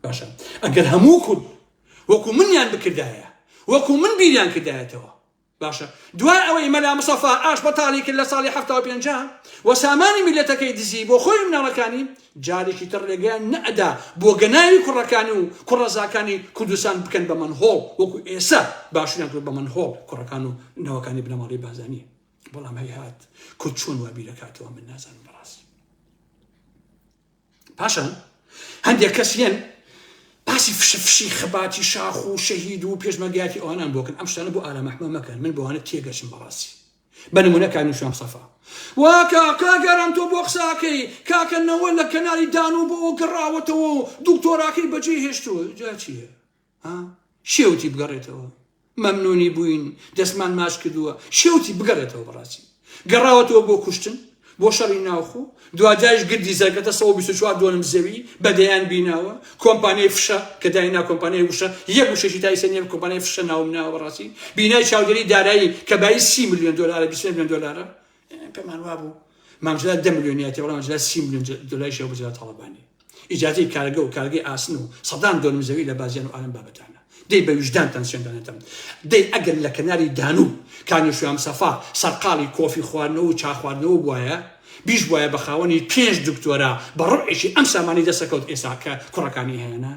باشە ئەگەر هەموو کورد وەکو منیان بکردایە وەکو من بیریان کردایەتەوە باشە دوای ئەوەی مەلا مصەفا ئاش بەتاڵی کرد لە ساڵی 75 و سامانی میلەتەکەی دزی بۆ خۆی مناڵەکانی جارێکی تر لێگەیان نەئەدا بۆ گەناوی کوڕەکانی و کوڕەزاکانی کوردستان بکەن بە منهۆڵ وەکو ئێستا باشیان کرد بە منهۆڵ کوڕەکان و نەوەکانی بنەماڵی بازانی بەڵام هەیهات کورد چۆن وا بیرەکاتەوە من نازانم بەڕاست پاشان هەندێک کەسیان باسی فشی خەباتی شاخ و شەهید و پێشمەرگایەتی ئەوانان بۆکەن ئەم شتانە بۆ ئارامەحمەد مەکەن من بۆوانە تێگەشم بەڕاستی بە نمونە نۆشوان سەفا واکە کاگەرم تۆ بۆ قساکەی کاکەنەوە لە کەناری دان و بۆ گەڕاوەتەوە دوکتۆراکەی بەجێ هێشتووە جا چییە شێوتی بگەڕێتەوە مەمنونی بووین دەستمان ماچ کردووە شێوتی بگەڕێتەوە بەڕاستی گەڕاوەتەوە بۆ کوشتن بۆ شەڕی ناوخۆ دوجاش گردی زەرگەتە 124 دۆنم زەوی بەدەیان بیناوە کۆمپانیای فشە کە داینا کۆمپانیای وشە یەک وشەشی تایسەنیە کۆمپانیای فشە ناومناوە بەڕاستی بینای چاودێری دارایی کە بای 30 میلیۆن دلار 20 میلیۆن دلار پێمان وابوو مامجلات 10 میلیۆنیاتی وەڵام مامجلات 30 میلیۆن دلاری شەو بجات هەڵەبانی ئیجازەی کارگە و کارگەی ئاسن و سەدان دۆنم زەوی لە بازیان و ئالم بابەتانە دەی بە وجدانتان سوێندانێتم دەی ئەگەر لە کەناری دانوب کانیشوام سەفا سەرقاڵی کۆفی خواردنەوە و چا خواردنەوە بووایە بیش وایە بە خاوەنی 5 دکتۆرە بە ڕۆژێکی ئەم سامانی دەسەکەوت ئێستا کە کوڕەکانی هەیەنا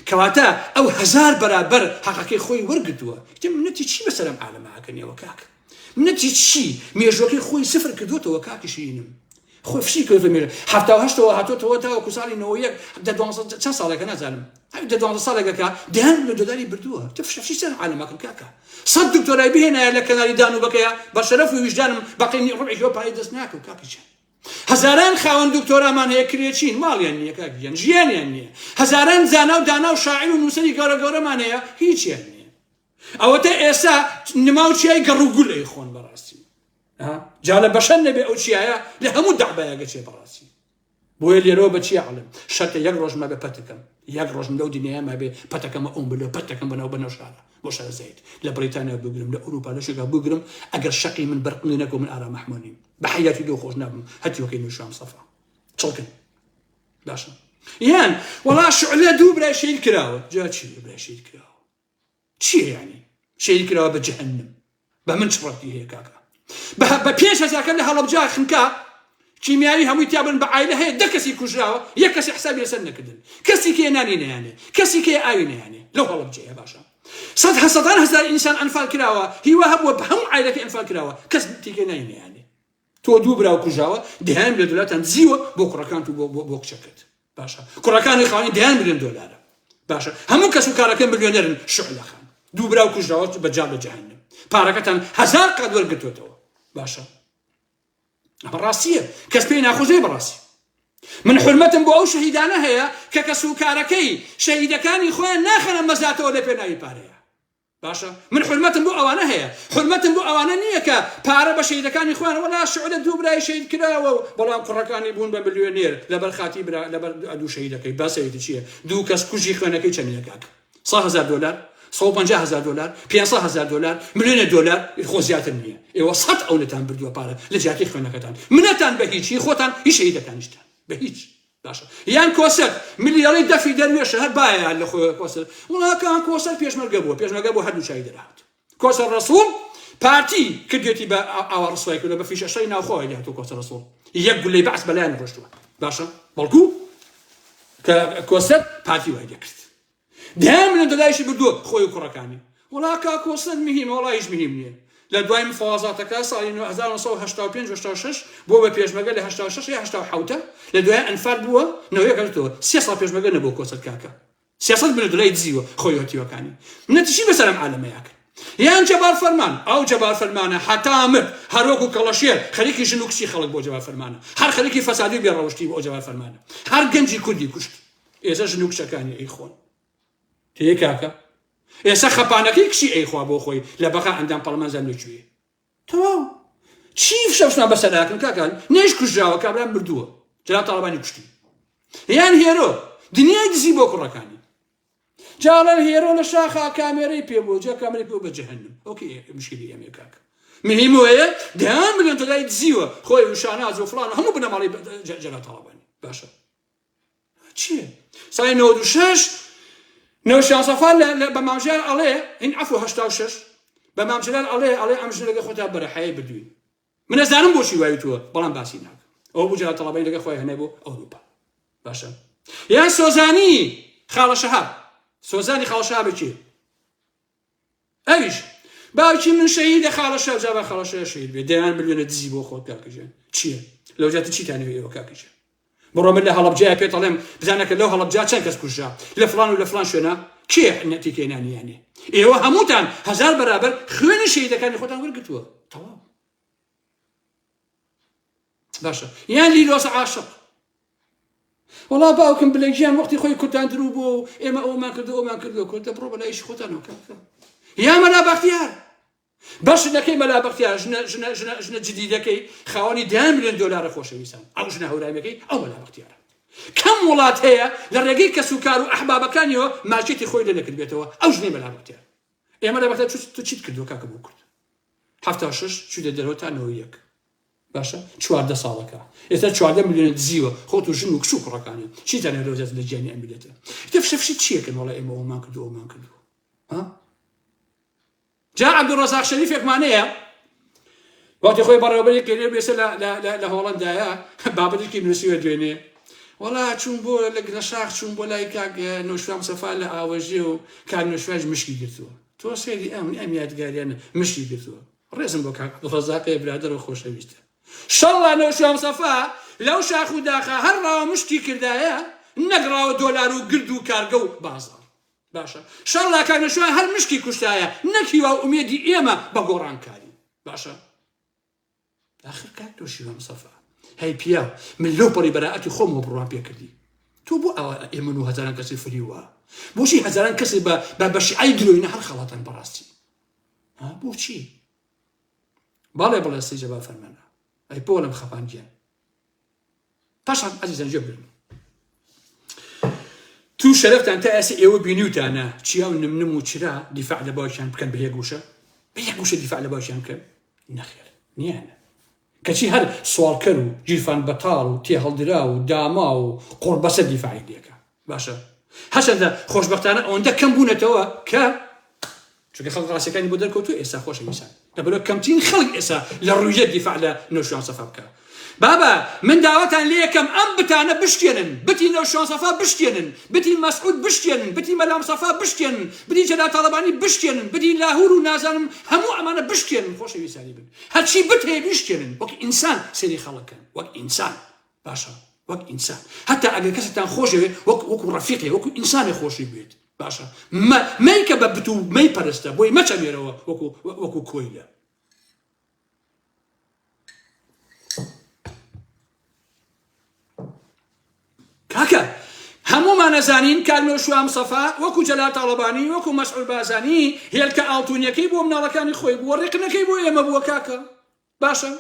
کەواتە ئەو 1000 بەرابەر حەقەکەی خۆی وەرگتووە منەتی چی بەسەرم عالەمەکەنیەوە کاک منەتی چی مێژوەکەی خۆی سفر کردوتەوە کاکیشینم خۆی فشی کردو مێژە 1970ەوە هاتوتەوە تاوەکو ساڵی 91 چەند ساڵێکە نازانم 12 ساڵێکەکە دەیان لە دۆلاری بردووە تە فشی چەند عالەمەکەم کاکە 100 دکتۆرای بهێنایە لە کەناری دانوبەکەیە بە شەرەف و ویژدانم بەقینی ڕوعیەوە پای دەست ناکەم کاکیچە هەزاران خاوەن دکتۆرامان هەیە کرێچین ماڵیان نییە کاکیان ژیانیان نییە هەزاران زانا و دانا و شاعیر و نووسەری گەورە گەورەمان هەیە هیچیان نییە ئەوەتە ئێستا نماوچیای گەڕوگولەی خۆن بەڕاستی جا لە بەشەر نەبێ ئەو چیایە لە هەموو دەعبایەگەچێ بەڕاستی بۆیە لێرەوە بە چی عەڵم شەرتە یەک ڕۆژ ما بێ پەتەکەم یەک ڕۆژ لەو دنیاە ما بێ پەتەکەمە ئەوم بلێ پەتەکەم بەناو بەناو شارە بۆ شارە زەید لە بریتانیا بگرم لە ئەوروپا لە شێگا بگرم ئەگەر شەقی من بەرقمی نەکەوم من ئارام مەحموونیم بە حەیاتی دۆ خۆش نابم هەتی وەکەی نوێژام سەفا چڵکن باشە یان وەڵا شعلە دوو برای شەید کراوە جا چی برای شەید کراوە چییە یعنی شەید کراوە بە جەهەنم بە من چ ڕەتی هەیە کاکە بە 5000 لە هەڵەبجا خنکا کیمیایی هەمووی تیابن بە عایلە هەیە 10 کەسی کوژراوە یەک کەسی حسابی لەسەر نەکردن کەسی کێ نانی نەیانێ کەسی کێ ئاوی نەیانێ لەو هەڵەبجەیە باشە سەدان هەزار ئینسان ئەنفال کراوە هیوا هەبووە بە هەموو عایلەکە ئەنفال کراوە کەس تیکێ نەیانێ تۆ دوو براو کوژاوە دەیان لە دەوڵەتان زیوە بۆ کوڕەکان و بۆ کچەکەت باشە کوڕەکانی خاوەنی 10 میلیۆن دلارە باشە هەموو کەس و کارەکە میلیۆنەرن شعلەخان دوو براو کوژراوە بەجا بە جەهەنم پارەکەتان 1000 قەت وەرگرتوتەوە باشە بەڕاستیە کەس پێی ناخۆشێ بەڕاستی من حرمەتم بۆ ئەو شەهیدانە هەیە کە کەس و کارەکەی شەهیدەکانی خۆیان ناخەنە مەزاتەوە لە پێناوی پارەیە باشە من حرمەتم بۆ ئەوانە هەیە حرمەتم بۆ ئەوانە نییە کە پارە بە شەهیدەکانی خۆیان وەلا شعلە دوو برای شەهید کراوە و بەڵام کوڕەکانی بوون بە ملیۆنێر لەبەر خاتی لەبەر دوو شەهیدەکەی باسەیەتی چییە دوو کەس کوژی خوێنەکەی چەندە کاکە 100,000 دلار 150,000 دلار 500,000 دلار ملیۆنە دلار خۆ زیاتر نییە ئێوە 100 ئەوەتان بردووە پارە لە جیاتی خوێنەکەتان منەتان بە هیچی خۆتان هیچ شەهیدەکانیشتان بە هیچ باشە یان کۆسەر ملیۆنی دەفی دەروێشە هەر باە لە خۆ کۆسەر وڵاکان کۆسەر پێشمەرگە بووە هەردوو چای دەرهات کۆسەر ڕەسوڵ پارتی کردێتی بە ئاوا ڕسوای کردە بە فیشەشەی ناوخۆی هاتوو کۆسەر ڕەسوڵ یەک گولەی بەعس بەلایەن ڕۆشتووە باشە بەڵکو کە کۆسەر پارتی وای دەکرد دەیان منە دەلایشی بردووە خۆی و کوڕەکانی وڵاکا کۆسەر مهمە وڵا هیچ مهم نییە لە دوای مفاوازاتەکە ساڵی 1986 بۆ بە پێشمەرگە لە 86 یا 87 لە دوای ئەنفال بووە نەوەیەکەوە 3 ساڵ پێشمەرگە نەبوو کۆسەر کاکە 300 منە دلای دزیوە خۆی هەتیوەکانی منەتیشی بەسەرم عالەمەیەکە یان جەبار فەرمان ئەو جەبار فەرمانە حتا مرد هەروەکو کەڵەشێر خەریکی ژن و کچی خەڵک بۆ جەبار فەرمانە هەر خەریکی فەسادی بێڕەوشتی بۆ جەبار فەرمانە هەر گەنجی کوردی کوشت ئێستا ژن و کچەکانی ئەی خۆن تێ کاکە ئێستا خەپانەکەی کشی ئەیخوا بۆ خۆی لە بەقا ئەندام پەڵەمانزان لەکوێ تەواو چی فشەوشنا بەسەراکن کاکان نێش کوژراوە کابران بردووە جەناب تاڵیبانی کوشتی یان هێرۆ دنیای دزی بۆ کوڕەکانی جاڵەن هێرۆ لە شاخا کامێرەی پێ بوو جا کامێرەی پێ بە جەهەنم ئۆکێ مشکلی ئەمێ کاکە مهمەیە دەیان ملیۆن دلای دزیوە خۆی و شاناز و فڵان هەموو بنەماڵی جەناب تاڵیبانی باشە چییە ساڵی 96 نەوشیان سەفا بە مامژێر ئەڵێ هین عەفو 86 بە مامژێر ئەڵێ ئەم ژنە لەگە خۆتا بەرەحەیە بردوین من ئەزانم بۆچی وای تۆوە بەڵام باسی ناکەم ئەوە بوو جەناب تاڵیبانی لەگە خۆی هەنێ بۆ ئەوروپا باشە یان سۆزانی خاڵە شەهاب سۆزانی خاڵە شەهاب چییە ئەویش باوکی من شەهیدە خاڵە شەهاب جا بە خاڵە شەهاب شەهید بێ دەیان ملیۆنە دزی بۆ خۆت کاکەجان چییە لەو جاتە چیتانەوێ ئێوە کاکەجان بڕۆ من لە هەڵەبجەیە پێت ئەڵێم بزانە کە لەو هەڵەبجا چەند کەس کوژرا لە فڵان و لە فڵان شوێنە کێ نەتیکەی نانیانێ ئێوە هەمووتان 1000 بەرابەر خوێنی شەهیدەکانی خۆتان وەرگرتووە تەواو باشە یان لیلۆس عاشق 10 میلیۆن دلار 20 میلیۆن دلار 30 میلیۆن دلار 40 میلیۆن دلار 50 میلیۆن دلار 100 میلیۆن دلار 200 میلیۆن دلار 500 میلیۆن دلار 1 ملیۆن دلار والله باوكم بلەگیان وەختی خۆی کوتان درو بۆ ئێمە ئەومان کردو ئەومان کردو کورتە بڕۆ بە لایشی خۆتانەوە کاکە یا مەلا بەختیار بەشنەکەی مەلا بەختیار ژنە جدیدەکەی خاوەنی 10 ملیۆن دۆلارە خۆشەویستان ئەو ژنە هەورامیەکەی ئەو مەلا بەختیارە کەم وڵات هەیە لە ڕێگەی کەس و کار و ئەحبابەکانیەوە ماچێتی خۆی لێ نەکردبێتەوە ئەو ژنەی مەلا بەختیار ئێمە لە بەختیار تو چیت کردووە کاکە بۆ کورد 76 چوودە دەرەوە تا 91 باشە 14 ساڵەکە ئێستا 14 ملیۆن دزیوە خۆت و ژن و کچ و کوڕەکانی چیتان هێرۆزات لە گیانی ئەم میلەتە دەفشەفشی چیەکەن وەڵا ئێمە ئەومان کردو ئەومان کردو جا عەبدوڕەزاق شەریفێکمانەیە وقتی خۆی بەڕێوەبەری کێنێ بێسە لە هۆڵەندایە بابەتێکی نووسیوە دوێنێ وەڵا چوون بۆ لە گرەشاخ چوون بۆ لای کاک نۆشوام سەفا لە ئاوەژێ و کاک نۆشواش مشکی گرتووە تۆ سێری ئەم یادگاریانە مشکی گرتووە ڕێزم بۆ کاک عەبدوڕەزاقی برادەرەوە خۆشەویستە شەڵا نۆشوام سەفا لەو شاخ و داخە هەر ڕاوە مشکی کردایە نەگڕاوە دۆلار و گرد و کارگە و بازار باشە شەڵا کاک نۆشوان هەر مشکی کوشتایە نەکیوا و ئومێدی ئێمە بە گۆڕانکاری باشە آخر کاک نۆشوام سەفا هەی پیاو من لەو پەڕی بەراعەتی خۆمەوە بڕوان پێ کردی تۆ بۆ ئەوە ئێمە و هەزاران کەسی فریوە بۆچی هەزاران کەسی بە بەشیعەی درۆینە هەر خەڵاتان بەڕاستی بۆچی باڵێ بڵێ سەیجەبا فەرمانە ئەی بۆ لەم خەپانگیان پاشان عەزیزان گوێ بگرن تو شەرەفتان تا ئێستا ئێوە بینیوتانە چیا و نمنم و چرا دیفاع لە باوەشیان بکەن بە یەک گوشە بە یەک گوشە دیفاع لە باوەشیان بکەن نەخێر نیانە کەچی هەر سوالکەر و جیرفان بەتاڵ و تێ هەڵدرا و داما و قوڕبەسە دیفاعی لێکە باشە هەرچەندە خۆشبەختانە ئەوەندە کەم بوونەتەوە کە چونکە خەڵک ڕاستیەکانی بۆ دەرکەوتووە ئێستا خۆشەویستان لەبەرەوە کەمترین خەڵک ئێستا لە ڕوویەت دیفاع لە نۆشوان سەفا بکە بابا من داواتان لێ یەکەم ئەم بتانە بشکێنن بتی نۆشوان سەفا بشکێنن بتی مەسعود بشکێنن بتی مەلام سەفا بشکێنن بتی جەلال تاڵەبانی بشکێنن بتی لاهور و نازانم هەموو ئەمانە بشکێنن خۆشەویستانی بن هەرچی بتهەیە بشکێنن وەک ئینسان سەیری خەڵکن وەک ئینسان باشە وەک ئینسان هەتا ئەگەر کەسێکتان خۆشەوێ وەکو ڕەفیقێ وەکو ئینسانی خۆشی بێت باشە مەیکە بە بت و مەی پەرستە بۆی مەچەمێرەوە وەکو کۆیلە کاکە هەمومان نەزانین کاک نۆشوام سەفا وەکو جەلال تاڵەبانی وەکو مەسعود بازانی هێلکە ئاڵتوونیەکەی بۆ مناڵەکانی خۆی بووە ڕێقنەکەی بۆ ئێمە بووە کاکە باشە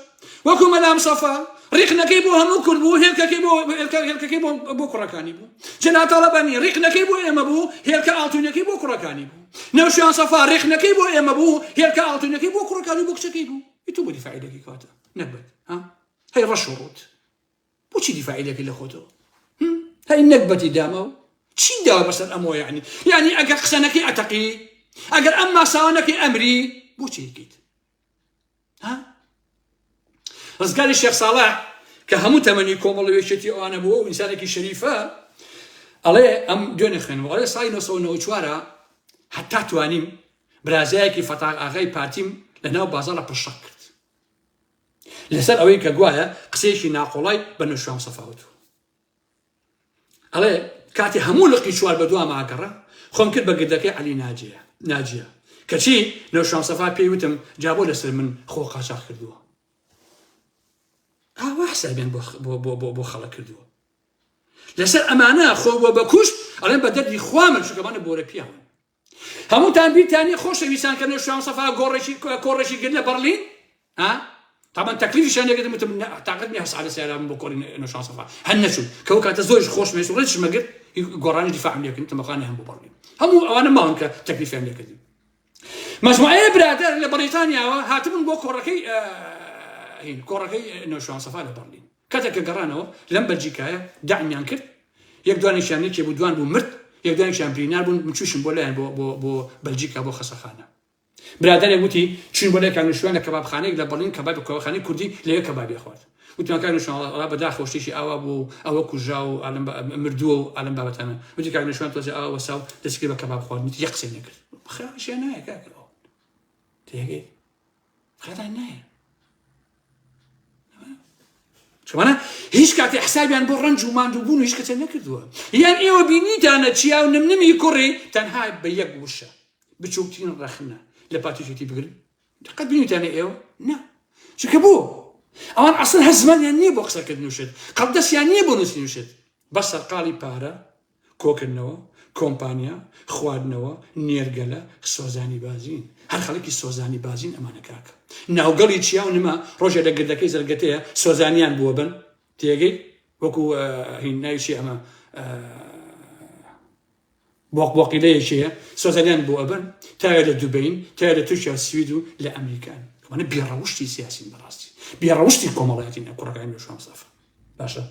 وەکو مەلام سەفا ڕێقنەکەی بۆ هەموو کورد بوو هێلکەکەی بۆ کوڕەکانی بوو جەلال تاڵەبانی ڕێقنەکەی بۆ ئێمە بوو هێلکە ئاڵتوونیەکەی بۆ کوڕەکانی بوو نۆشوان سەفا ڕێقنەکەی بۆ ئێمە بوو هێلکە ئاڵتوونیەکەی بۆ کوڕەکانی بۆ کچەکەی بوو ئیتۆ بۆ دیفاعی لەکەی کاتە نەبێت هەی ڕەش و ڕوت بۆچی دیفاعی لەکەی لە خۆتەوە هەی نەکبەتی دامە و چی داوە بەسەر ئەمەوە یعنی ئەگەر قسەنەکەی ئەتەقی ئەگەر ئەم ماساوانەکەی ئەمری بۆچی یەکەیت ڕزگاری شێخ ساڵح کە هەموو تەمەنی کۆمەڵەوێشێتی ئەوانە بووە و ئینسانێکی شەریفە ئەڵێ ئەم دوێنێ خوێنەوە ئەڵێ ساڵی 1994 هەتا توانیم برازایەکی فەتاق ئاغای پارتیم لەناو بازاڕە پڕشەق کرد لەسەر ئەوەی کە گوایە قسەیەکی ناقۆڵای بە نۆشوان سەفاوتوە ئەڵێ کاتی هەموو لقی چوار بە دوام ئاگەڕە خۆم کرد بە گردەکەی عەلی ناجیە کەچی نۆشوان سەفا پێی وتم جا بۆ لەسەر من خۆ قاچاق کردووە ئاوا حسابیان بۆ خەڵک کردووە لەسەر ئەمانە خۆ بۆ بەکوشت ئەڵێن بە دەردی خوا شکەمانە بۆرە پیاون هەمووتان بیرتانی خۆشەویستان کە نۆشوان سەفا کۆڕێکی کرد لە بەرلین طبعا تەکلیفیشان یەکەدەم وتم تاقەت نییە هەسعە لە سیارام بۆ کۆڕی نۆشوان سەفا هەر نەچوو کەو کاتە زۆریش خۆش مێش و ڕێژ مەگرت گۆڕانی دیفاعم لێ کردن تەمەخانە هەم بۆ بەرلین هەموو ئەوانە ماون کە تەکلیفیان لێ کردین مەجموعەیە برادەر لە بەریتانیاوە هاتبوون بۆ کۆڕەکەی نۆشوان سەفا لە بەرلین کاتێک کە گەڕانەوە لەم بەلجیکایە داعمیان کرد یەک دوانێکیان یەکێ بوو دوان بوو مرد یەک دوانێکیان برینار بوون مچوشم بۆ لایەن بۆ بەلجیکا بۆ خەسەخانە برادەرێک وتی چین بۆ لای کاک نۆشوان لە کەبابخانەیەک لە بەرلین کەبابی کەوابخانەی کوردی لەوێ کەبابی خوارد وتمان کاک نۆشوان بەداخەوە شتێکی ئاوا بوو ئەوە کوژا و مردووە و ئالەم بابەتانە وتی کاک نۆشوان تۆزێ ئاوا وەسا و دەستی کرد بە کەباب خواردن یەک قسەی نەکرد خەیاڵیشیان نایە کاکەوە تێگەی خەیاڵیان نایە چۆنە هیچ کاتێ حسابیان بۆ ڕەنج و ماندووبوون و هیچ کەسێ نەکردووە یان ئێوە بینیتانە چیا و نمنمی کوڕی تەنها بە یەک وشە بچووکترین ڕەخنە لە پاتیشێتی بگرن دقت بینیتانە ئێوە نا چونکە بۆ ئەوان ئەسڵ هەر زمانیان نییە بۆ قسەکردن وشت قەڵ دەستیان نییە بۆ نووسین وشت بە سەرقاڵی پارە کۆکردنەوە کۆمپانیا خواردنەوە نێرگەلە سۆزانی بازین هەر خەڵکی سۆزانی بازین ئەمانە کاکە ناوگەڵی چیا و نما ڕۆژێ لە گردەکەی زەرگەتەیە سۆزانیان بووە بن تێگەی وەکو هین ناویشی ئەمە بۆقیلەیەکیە سۆزانیان بووە بن تایە لە دووبین تایە لە تورکیا سوید و لە ئەمریکان ئەمانە بێڕەوشتی سیاسین بەڕاستی بێڕەوشتی کۆمەڵایەتی کوڕەکانی نوێژوان مستەفا باشە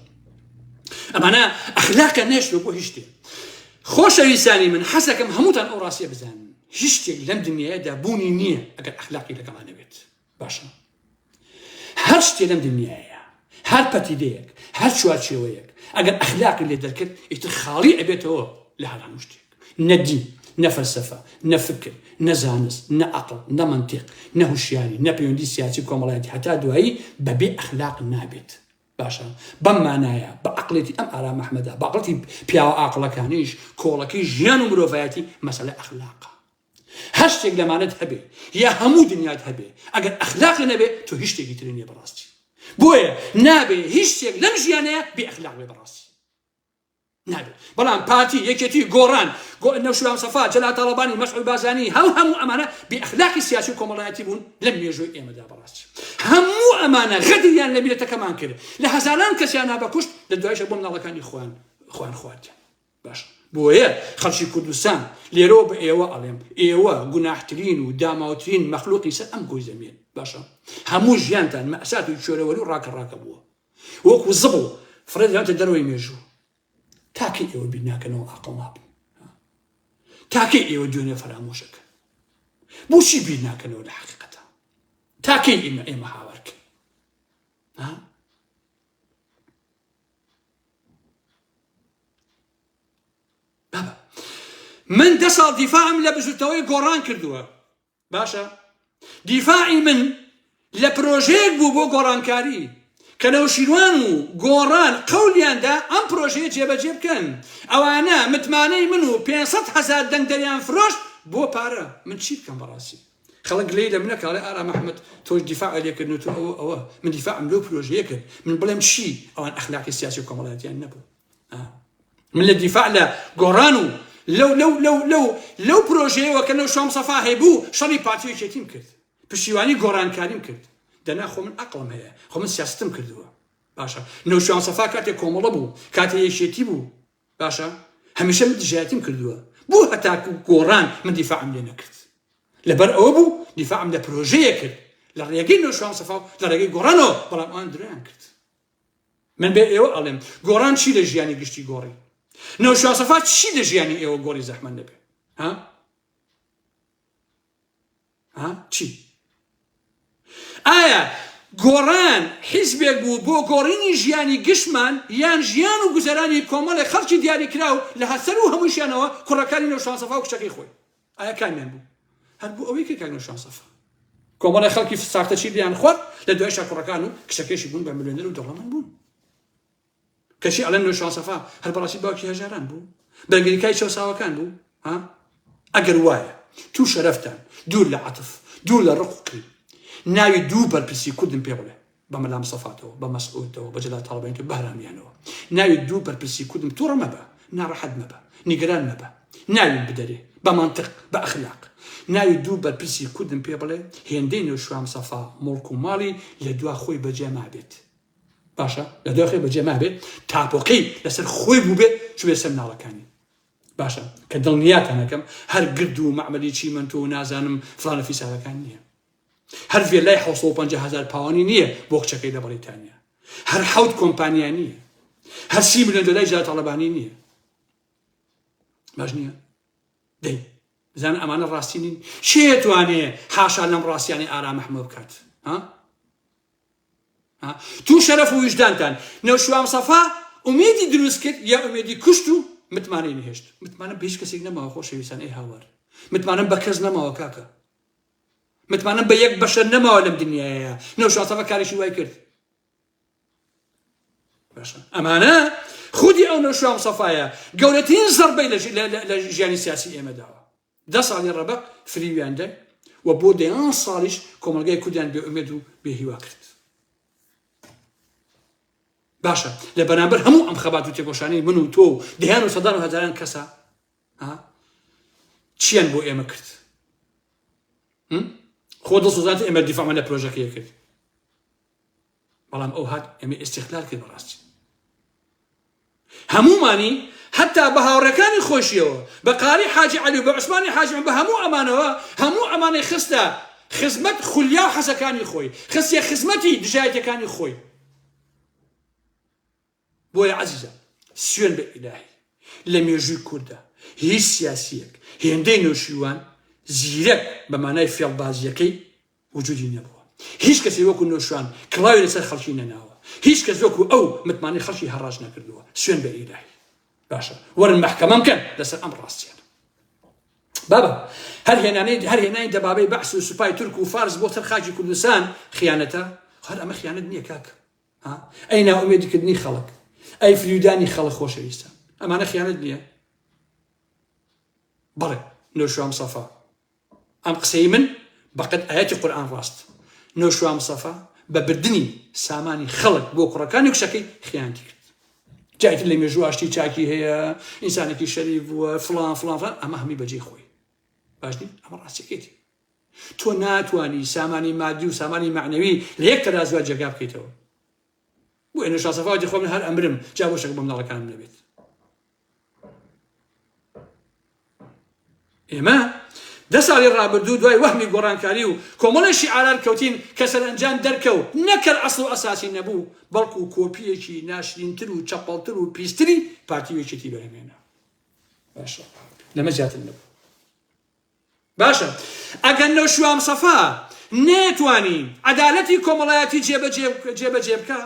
ئەمانە ئەخلاقە نێشتۆ بۆ هیچ شتێ خۆشەویستانی من حەزەکەم هەمووتان ئەو ڕاستیە بزانن هیچ شتێک لەم دنیاەدا بوونی نییە ئەگەر ئەخلاقی لەگەڵانە بێت باشە هەر شتێ لەم دنیاەیە هەر پەتیدەیەک هەر چوارچێوەیەک ئەگەر ئەخلاقی لێ دەرکرد ئیتر خاڵی ئەبێتەوە لە هەر هەموو شتێک نە دین نە فەلسەفە نە فکر نە زانست نە عەقڵ نە مەنتیق نە هوشیاری نە پەیوەندی سیاسی کۆمەڵایەتی هەتا دوایی بەبێ ئەخلاق نابێت باشە بەم مانایە بە عەقڵێتی ئەم ئارام ئەحمەدە بە عەقڵەتی پیاوە عاقڵەکانیش کۆڵەکەی ژیان و مرۆڤایەتی مەسەلە ئەخلاقە هەر شتێک لەمانەت هەبێ یا هەموو دنیات هەبێ ئەگەر ئەخلاق نەبێ تۆ هیچ شتێکی تر نییە بەڕاستی بۆیە نابێ هیچ شتێک لەم ژیانەیە بێ ئەخلاق بێ بەڕاستی نابێ بەڵام پارتی یەکێتی گۆڕان نەوشیروان مستەفا جەلال تاڵەبانی مەسعود بازانی هەموو ئەمانە بێ ئەخلاقی سیاسی و کۆمەڵایەتی بوون لەم مێژووی ئێمەدا بەڕاستی هەموو ئەمانە غەدریان لە میلەتەکەمان کرد لە هەزاران کەسیان هابەکوشت لە دوایشە بۆ مناڵەکانی خوان خواردیان باش بۆیە خەڵکی کوردستان لێرەوە بە ئێوە ئەڵێم ئێوە گوناحترین و داماوترین مەخلوقی سەر ئەم گۆی زەمین باشە هەموو ژیانتان مەئسات و شۆرەوەری و ڕاکە بووە وەکو زبڵ فرێدراتە دەرەوەی مێژوو تاکەی ئێوە بیر ناکەنەوە عەقڵ نابن تاکەی ئێوە دوێنێ فەرامۆشەکە بۆچی بیر ناکەنەوە لە حەقیقەتە تاکەی ئێمە هاوارکەین بابا من 10 ساڵ دیفاعم لە بژوتەوەی گۆڕان کردووە باشە دیفاعی من لە پرۆژەیەک بوو بۆ گۆڕانکاری کە نەوشیروان و گۆڕان قەولیاندا ئەم پرۆژەیە جێبەجێ بکەن ئەوانە متمانەی من و 500,000 دەنگ دەریان فرۆشت بۆ پارە من چی بکەم بەڕاستی خەڵک لێی لە منە کاڵێ ئارام ئەحمەد تۆش دیفاع لێکردن تۆ ئەوە من دیفاعم لەو پرۆژەیە کرد من بڵێم چی ئەوان ئەخلاقی سیاسی و کۆمەڵایەتیان نەبوو من لە دیفاع لە گۆڕان و لەو پرۆژەیەوە کە نەوشیروان مستەفا هەیبوو شەڕی پارتی یەکێتیم کرد پشتیوانی گۆڕانکاریم کرد دەنا خۆ من عەقڵم هەیە خۆ من سیاستم کردووە باشە نەوشیروان مستەفا کاتێک کۆمەڵە بوو کاتێک یەکێتی بوو باشە هەمیشە من دژایەتیم کردووە بۆ هەتاکو گۆڕان من دیفاعم لێ نەکرد لەبەر ئەوە بوو دیفاعم لە پرۆژەیە کرد لە ڕێگەی نەوشیروان مستەفا لە ڕێگەی گۆڕانەوە بەڵام ئەوان درۆیان کرد من بێ ئێوە ئەڵێم گۆڕان چی لە ژیانی گشتی گۆڕی نەوشیروان مستەفا چی لە ژیانی ئێوە گۆڕی زەحمەت نەبێ چی ئایا گۆڕان حیزبێک بوو بۆ گۆڕینی ژیانی گشتمان یان ژیان و گوزەرانی کۆمەڵی خەڵکی دیاری کراو لە هەسەر و هەمووشیانەوە کوڕەکانی نەوشیروان مستەفا و کچەکەی خۆی ئایا کامیان بوو هەر بوو ئەوەی کە کاک نەوشیروان مستەفا کۆمەڵی خەڵکی ساختەچی لیان خوارد لە دوایشە کوڕەکان و کچەکەیشی بوون بە ملیۆنەر و دەوڵەمەند بوون کەچی ئەڵێن نەوشیروان مستەفا هەر بەڕاستی باوکی هەژاران بوو بەرگریکای چەوساوەکان بوو ئەگەر وایە توو شەرەفتان دوور لە عەتف دوور لە ڕقوقی ناوی دوو بەرپرسی کوردم پێ بڵێ بە مەلا مستەفاتەوە بە مەسعودەوە بە جەلال تاڵەبانی بەهرامیانەوە ناوی دوو بەرپرسی کوردم تووڕە مەبە ناڕەحەت مەبە نیگەران مەبە ناوی بدەرێ بە مانتیق بە ئەخلاق ناوی دوو بەرپرسی کوردم پێ بڵێ هێندەی نەوشیروان مستەفا مڵک و ماڵی لە دوا خۆی بەجێ مابێت باشە لە دوا خۆی بەجێ مابێت تاپۆقەی لەسەر خۆی بوو بێت چوبێ سەر مناڵەکانی باشە کە دڵنیاتان ئەەکەم هەر گرد و مەعمەلی چیمەنتۆ و نازانم فڵانە فیساڵەکان نییە هەر فێلای 750,000 پاوانی نییە بۆ کچەکەی لە بەریتانیا هەر 7 کۆمپانیا نییە هەر 30 ملیۆن دۆلاری جەلال تاڵەبانی نییە باش نییە دەی بزانە ئەمانە ڕاستی نین چێ توانێ حاشا لەم ڕاستیانی ئارام ئەحمەد بکات تو شەرەف و ویژدانتان نەوشیروان مستەفا ئومێدی دروست کرد یا ئومێدی کوشت و متمانەی نهێشت متمانەم بە هیچ کەسێک نەماوە خۆشەویستان ئەی هاوار متمانەم بە کەس نەماوە کاکە متمانەم بە یەک بەشەر نەماوە لەم دنیایە نەوشیروان مستەفا کارێکی وای کرد باشە ئەمانە خودی ئەو نەوشیروان مستەفایە گەورەترین زەربەی لە ژیانی سیاسی ئێمەداوە 10 ساڵی ڕەبەق فریویان دای و بۆ 10 ساڵیش کۆمەلگای کوردیان بێ ئومێد و بێهیوا کرد باشە لە بەرامبەر هەموو ئەم خەبات و تێکۆشانەی من و تۆ و دەیان و سەدان و هەزاران کەسە چیان بۆ ئێمە کرد خۆ دڵسوزانت ئێمە دیفاعمان لە پرۆژەکەیە کرد بەڵام ئەو هات ئێمە ئیستیقلال کرد بەڕاستی هەمومانی حتا بە هاوڕێکانی خۆشیەوە بە قاری حاجی عەلی و بە عوسمانی حاجی بە هەموو ئەمانەوە هەموو ئەمانەی خستە خزمەت خولیا و حەسەکانی خۆی خستە خزمەتی دژایەتەکانی خۆی بۆیە عەزیزە سوێن بە ئیلاهی لە مێژووی کوردە هیچ سیاسیەک هێندەی نەوشیوان زیرەک بە مانای فێڵبازیەکەی وجودی نەبووە هیچ کەسی وەکو نەوشیوان کڵاوی لەسەر خەڵکی نەناوە هیچ کەس وەکو ئەو متمانەی خەڵکی هەڕاش نەکردووە سوێن بە ئیلاهی باشە وەرن مەحکەمە بکەن لەسەر ئەم ڕاستیانە بابە هەر هێنانی دەبابەی بەحس و سوپای تورک و فارس بۆ سەرخاکی کوردستان خیانەتە هەر ئەمە خیانەت نییە کاکە ئەی ناومێدیکردنی خەڵک ئەی فریودانی خەڵک خۆشەویستە ئەمانە خیانەت نییە بەڵێ نەوشوام سەفا ئەم قسەی من بەقەت ئاەتی قورئان ڕاست نەوشوام سەفا بە بردننی سامانی خەڵک بۆ کوڕەکانی کوشەکەی خیانەتی کرد جایتر لە مێژوو ئاشتی چاکی هەیە ئینسانێکی شەریف بووە فڵان ئەمە هەمی بەجێ خۆی باشنی ئەمە ڕاستیەکەیتی تۆ ناتوانی سامانی مادی و سامانی معنەوی لە یەک تەرازوە جێگا بکەیتەوە بۆ نەوشوام سەفا وەتی خۆ من هەر ئەمرم جا بۆ شەک بۆ منداڵەکانم نەبێت ئێمە 10 ساڵی ڕابردوو دوای وەهمی گۆڕانکاری و کۆمەڵی شیعاران کەوتین کە سەرئەنجام دەرکەوت نەکرد ئەسڵ و ئەساسی نەبوو بەڵکو کۆپیەکی ناشرینتر و چەپەڵتر و پیستری پارتی وێچێتی بەرهەمێنا باشە لەمە زیاتر نەبوو باشە ئەگەر نەوشوام سەفا نێتوانی عەدالەتی کۆمەڵایەتی جێبەجێ بکە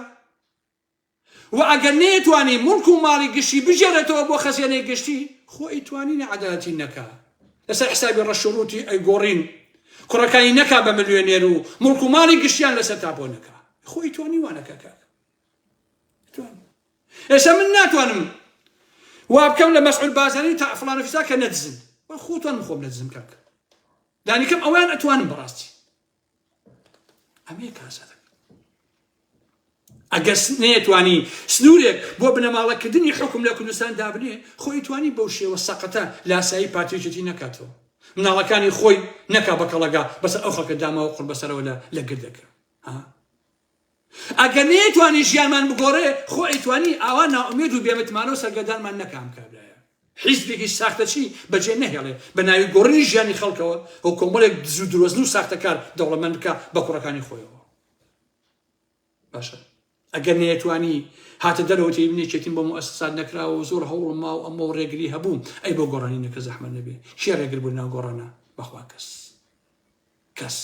و ئەگەر نێتوانی مڵک و ماڵی گشتی بژێڕێتەوە بۆ خەزیێنەی گشتی خۆ ئەیتوانی عەدالەتی نەکا لەسەر حسابی ڕەشوڕوتی ئەیگۆڕین کوڕەکانی نەکا بە ملیۆنێر و مڵک و ماڵی گشتیان لەسەر تا بۆ نەکا خۆی توانی وانەکە کاک ئێستا من ناتوانم وا بکەم لە مەسعود بازرگانی تا فڵانە فیسا کە نەدزن خۆتوانم خۆم نەدزم کاک دانیکەم ئەویان ئەتوانم بەڕاستی ئەمەیە کاسەدە ئەگەر نەیەتوانی سنوورێک بۆ بنەماڵەکردنی حکم لە کوردستان دابنێ خۆی توانی بەو شێوە سەقەتە لاسایی پارتیوێتی نەکاتەوە مناڵەکانی خۆی نەکا بەکەڵەگا بەسەر ئەو خەڵکە داماوە قوڕ بەسەرەوە لە گردەکە ئەگەر نەیەتوانی ژیانمان بگۆڕێ خۆ ئەیتوانی ئاوا ناومێد و بێمەتمانە و سەرگەردانمان نەکام کابرایە حیزبێکی ساختەچی بەجێ نەهێڵێ بە ناوی گۆڕنی ژیانی خەڵکەوە ئەو کۆمەڵێک دز و درۆزن و ساختەکار دەوڵەمەند بکە بە کوڕەکانی خۆیەوە باشە ئەگەر نەیەتوانی هاتە دەرەوەتی بنێچێتین بۆ مؤسسات نەکراوە و زۆر هەوڵ ما و ئەمە ڕێگری هەبوو ئەی بۆ گۆڕانی نەکە زەحمەت نەبێ چی ڕێگر بوو ناو گۆڕانە بەخوا کەس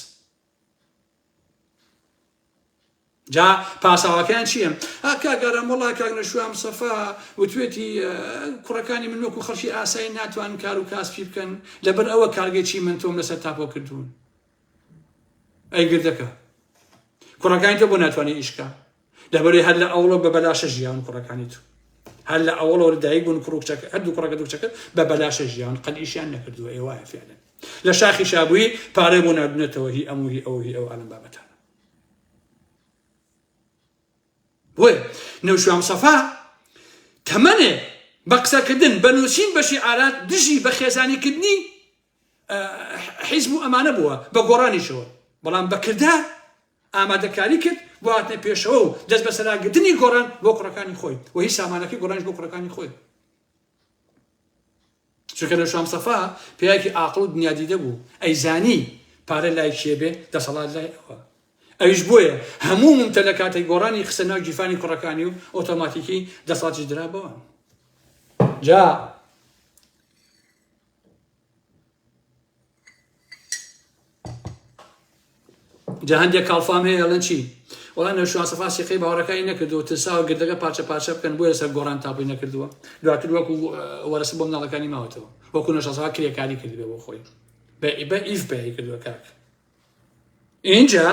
جا پاساوەکەیان چییە؟ کاگەرم وەڵای کاک نەوشوام سەفا وتوێتی کوڕەکانی من وەکو خەڵکی ئاسایی ناتوانن کار و کاسبی بکەن لەبەر ئەوە کارگەیەکی من تۆم لەسەر تاپۆ کردوون ئەی گردەکە کوڕەکانی تۆ بۆ ناتوانێ ئیشکە لەبەرەوەی هەر لە ئەوڵە بە بەلاشە ژیان کوڕەکانی تو هەر لە ئەوڵەوە دایک بوون کوڕکچەکە هەردوو کوڕەکە دووکچەکە بە بەلاشە ژیان قەت ئیشیان نەکردووە ئێوایە فعلا لە شاخی شابووی پارەی بۆ نردنێتەوە هی ئەموو هی ئەو ئەلم بابەتانە بۆیە نەوشوام سەفا تەمەنێ بە قسەکردن بە نووسین بە شیعارات دژی بە خێزانیکردنی حیزب و ئەمانە بووە بە گۆڕانیشەوە بەڵام بە کردار ئامادەکاری کرد بۆ هاتنە پێشەوە و دەست بە سەراگرتنی گۆڕان بۆ کوڕەکانی خۆی و هیچ سامانەکەی گۆڕانیش بۆ کوڕەکانی خۆی چونکە نەوشوام سەفا پیاوێکی عاقڵ و دنیادیدە بوو ئەیزانی پارە لای کێبێ دەسەڵات لای ئەوە ئەویش بۆیە هەموو ممتە لە کاتێک گۆڕانی خستە ناو جیفانی کوڕەکانی و ئۆتۆماتیکی دەسەڵاتی درا بەوە جا هەندێک کاڵفام هەیە ئەڵێن چی؟ وەڵام نەوشوام سەفا سیقەی باوەڕەکانی نەکردووە ترساوە گردەکە پارچە پارچە بکەن بۆیە لەسەر گۆڕان تاپۆی نەکردووە دواتر وەکو وەرەسە بۆ مناڵەکانی ماوەتەوە وەکو نەوشوام سەفا کرێکاری کردبێ بۆ خۆی بە ئیف پێی کردووە کاک اینجا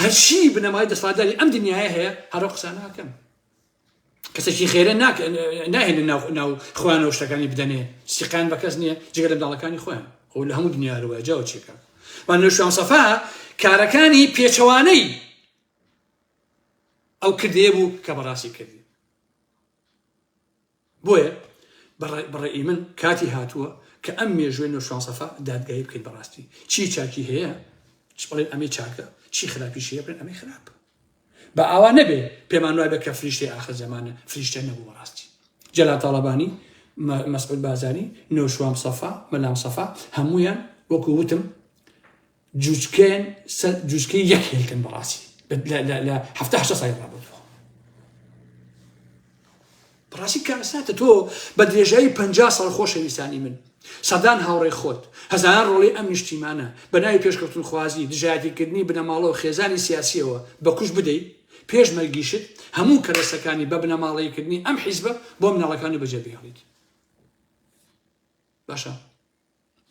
هەرچی بنەمای دەسەڵاتداری ئەم دنیاە هەیە هەرۆ قسە ناکەم کەسێکی خێرە ناهێنن ناو خۆیانەوە شتەکانی بدەنێ سیقیان بە کەس نییە جگە لە منداڵەکانی خۆیان ئەو لە هەموو دنیاەوە جاوە چێکە وان نەوشوام سەفا کارەکانی پێچەوانەی ئەو کردێ بوو کە بەڕاستی کردی. بۆیە بەڕێی من کاتی هاتووە کە ئەم مێژوێ نۆشوان سەفا دادگایی بکەین بەڕاستی چی چاکی هەیە چ بڵێن ئەمەی چاکە چی خراپیش هەیە بڵێن ئەمەی خراپ بە ئاوا نەبێ پێمان وای بە کە فریشتەی ئاخر زەمانە فریشتە نەبوو بەڕاستی. جەلال تاڵەبانی، مەسعود بازاری، نۆشوان سەفا، مەلام سەفا هەمویان وەکو وتم جوچکەی یەک هێلکن بەڕاستی لە 7 ساڵی ڕابردووە. بەڕاستی کارەساتە تۆ بە درێژایی 50 ساڵ خۆشەویستانی من سەدان هاوڕێی خۆت هەزاران ڕۆڵی ئەم نیشتیمانە بە ناوی پێشکەوتن خوازی دژایەتیکردنی بنەماڵە و خێزانی سیاسیەوە بەکوش بدەیت پێش مەرگیشت هەموو کەرەسەکانی بە بنەماڵەیەکردنی ئەم حیزبە بۆ مناڵەکانی بەجێ بهێڵیت. باشە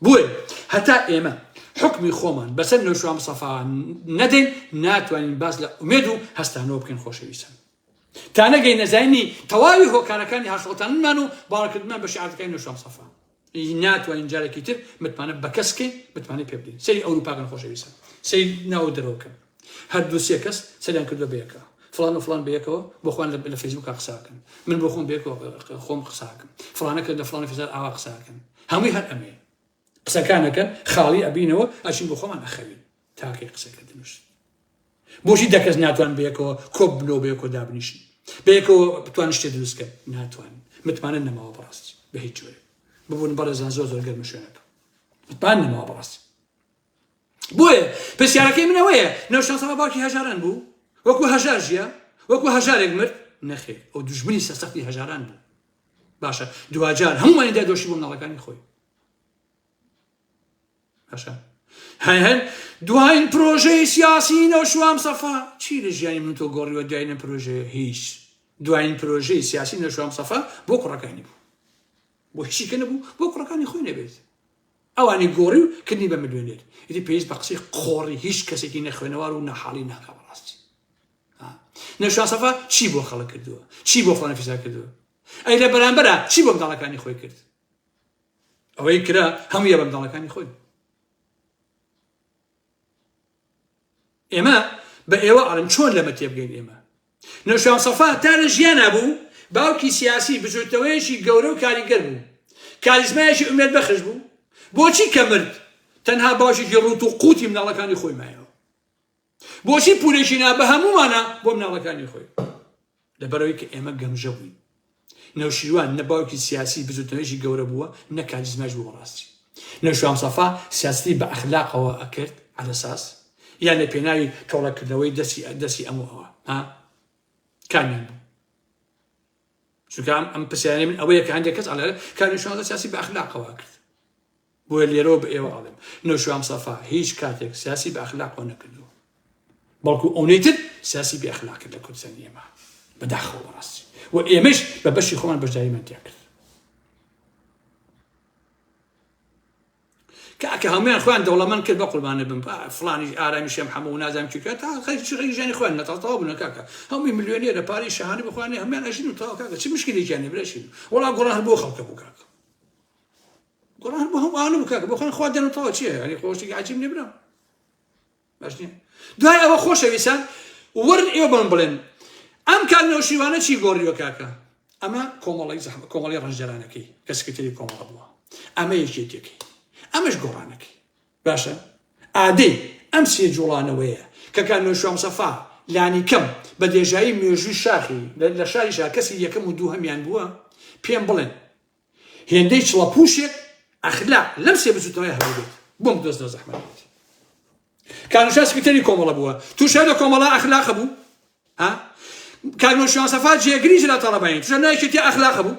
بۆیە هەتا ئێمە حکمی خۆمان بەسەر نۆشوان سەفا نەدەین ناتوانین باز لە ئومێد و هەستانەوە بکەین خۆشەویستان تا نەگەی نەزانینی تەواوی هۆکارەکانی هاشڵتانمان و باڵەکردمان بە شیعەتەکانی نۆشوان سەفا ناتوانین جارێکی تر متمانە بە کەسکەین بتوانێت پێ بدەین. سەری ئەوروپاکەن خۆشەویستان سەری ناو دەرەوەکەن هەردوو سێ کەس سەریان کردووە بەیەکە فلان و فلان بەیەکەوە بۆخۆیان لە فەیسبووکا قساکەن من بۆ خۆم بەیەکەوە خۆم قساکەم فلانە کرد لە فلان فیزار ئاوا قساکەن هەمووی هەر ئەمێ قسەکانەکەن خاڵی ئەبینەوە ئەچین بۆ خۆمان ئەخەوین تاکەی قسەکە دنووس. بۆچی دەکەس ناتوان بەیەکەوە کۆب بنەوە بەیەکەوە دابنیشن بەیەکەوە بتوان شتێ دروستکە ناتوان متمانە نەماوە بەڕاستی بە هیچ جۆرێ ببوون بەڕێزان زۆر گەرمە شوێنەکە متمان نەماوە بەڕاستی. بۆیە پرسیارەکەی منەوەیە نۆشوان سەفا باوکی هەژاران بوو وەکو هەژار ژیە وەکو هەژارێک مرد نەخێر ئەو دوژمنی سەرسەختی هەژاران بوو. باشە دوجار هەمووانی دادۆشی بۆ مناڵەکانی خۆی. باشە هەن دوایین پرۆژەی سیاسی نۆشوان سەفا چی لە ژیانی من تۆ گۆڕیوە دوایین پرۆژەیە هیچ دوایین پرۆژەی سیاسی نۆشوان سەفا بۆ کوڕەکانی بوو بۆ هیچیکە نەبوو بۆ کوڕەکانی خۆی نەبێت ئەوانی گۆڕی و کردنی بە ملیۆنێر ئیدی پێویست بە قسەی قۆڕی هیچ کەسێکی نەخوێنەوار و نەحاڵی ناکا بەڕاستی. نۆشوان سەفا چی بۆ خەڵک کردووە چی بۆ فڵان فیزا کردووە ئەی لە بەرامبەرە چی بۆ منداڵەکانی خۆی کرد ئەوەی کرا هەموویە بە منداڵەکانی خۆی. ئێمە بە ئێوە ئاڵم چۆن لەمە تێبگەین ئێمە نۆشوان سەفا تا لە ژیانە بوو باوکی سیاسی بزوتەوەیەکی گەورە و کاریگەر بوو کاریزمایەکی ئومێد بەخش بوو بۆچی کە مرد تەنها باشێکی ڕوت و قوتی مناڵەکانی خۆی مایەوە بۆچی پولێکی نا بە هەمومانە بۆ مناڵەکانی خۆی لەبەرەوەی کە ئێمە گەمژە بووین. نەوشیروان نە باوکی سیاسی بزوتەوەیەکی گەورە بووە نە کاریزماش بوو بەڕاستی. نۆشوان سەفا سیاستی بە ئەخلاقەوە ئەکرد علەساس یان لە پێناوی تۆڵەکردنەوەی دەستی ئەمەوە کامیان بوو چونکە ئەم پرسیارەی من ئەوەیە کە هەندێک کەس ئەڵێ کە نۆشوان سیاسی بە ئەخلاقەوە کرد بۆیە لێرەوە بە ئێوە ئاڵێم نۆشوان سەفا هیچ کاتێک سیاسی بە ئەخلاقەوە نەکردووە بەڵکو ئەوەی تر سیاسی بە ئەخلاق کرد لە کوردستانی ئێمە بەداخەوە بەڕاستی و ئێمەش بە بەشی خۆمان بەشداریمان تیا کرد کە هەمویان خۆیان دەوڵەمەند کرد بە قوربانە بم فڵانی ئارامیشم هەموو نازانم چی کرد تا خەریکی ژیانی خۆیان نەتەواو بوون کاکە هەمووی ملیۆنێرە پارەی شەهانی بخوانێ هەمویان ئەژین و تەواو کاکە چی مشکلێکیان هەیە برەشین وەڵا گۆڕان هەر بۆ خەڵکە بوو کاکە گۆڕان بۆ هەمووانە بوو کاکە بۆ خۆیان خوا دێن و تەواو چییە هەنی خۆشتێکی عەجیب نییە برا باش نییە. دوای ئەوە خۆشەویستان وەرن ئێوە بڵێن بڵێن ئەم کار نەوشیوانە چی گۆڕیوە کاکە ئەمە کۆمەڵی ڕەنجەرانەکەی کە سکرتێری کۆمەڵە بووە ئەمە یەکێتێکی ئەمەش گۆڕانەکەی باشە ئادەی ئەم سێ جوڵانەوەیە کە کار نۆشوان سەفا لانی کەم بە دێژایی مێژووی شاخی لە شاری شار کەسی یەکەم و دوو هەمیان بووە پێم بڵێن هێندەی چڵەپوشێک ئەخلاق لەم سێ بچوتەوەی هەبوو بۆم دۆست زەحمەت کار نۆشوان سکرتێری کۆمەڵە بووە تووشە لە کۆمەڵە ئەخلاق بوو کار نۆشوان سەفا جێگریش لە تەڵەبانی تووشە نایەکێتی ئەخلاق بوو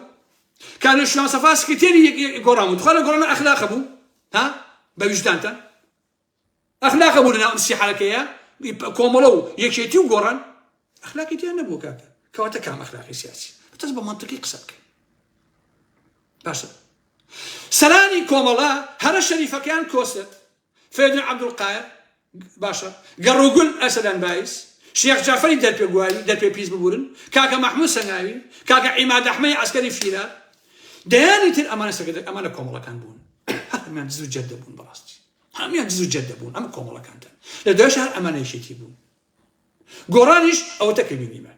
کار نۆشوان سەفا سکرتێری گۆڕان بوو خۆ لە گۆڕانە ئەخلاق بوو بەویژدانتان ئەخلاق بوو لەناو ئەم سێ حەرەکەیە کۆمەڵە و یەکێتی و گۆڕان ئەخلاقیتیان نەبوو کاکە کەواتە کام ئەخلاقی سیاسی تەس بە مەنتیقی قسە بکەین باشە. سەرانی کۆمەڵە هەرە شەریفەکەیان کۆست فێدن عەبدولقایر باشە گەڕوگول ئەسەدان باعیس شێخ جەعفەری دەرپێ پیس ببورن کاکە مەحموود سەنگاوی کاکە عیماد ئەحمەدی عەسکەری فیرار دەیانی تر ئەمانە کۆمەڵەکان بوون هەمیان دز و جەددە بوون بەڕاستی هەمیان دز و جەددە بوون ئەمە کۆمەڵەکانتان لە دوای شار ئەمانەیشێتی بوون گۆڕانیش ئەوەتە کە بینیمان